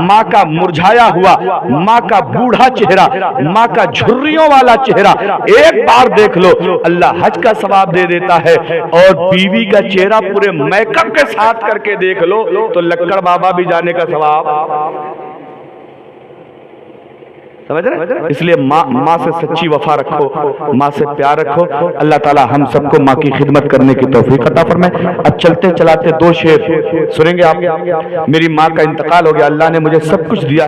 माँ का मुरझाया हुआ, माँ का बूढ़ा चेहरा, माँ का झुर्रियों वाला चेहरा एक बार देख लो, अल्लाह हज का सवाब दे देता है। और बीवी का चेहरा पूरे मेकअप के साथ करके देख लो तो लक्कड़ बाबा भी जाने का सवाब। समझ रहे? इसलिए माँ से सच्ची वफा रखो, माँ से प्यार रखो। अल्लाह ताला हम सबको माँ की खिदमत करने की तौफीक अता फरमाए। अब चलते चलाते 2 शेर सुनेंगे आप। मेरी माँ का इंतकाल हो गया, अल्लाह ने मुझे सब कुछ दिया।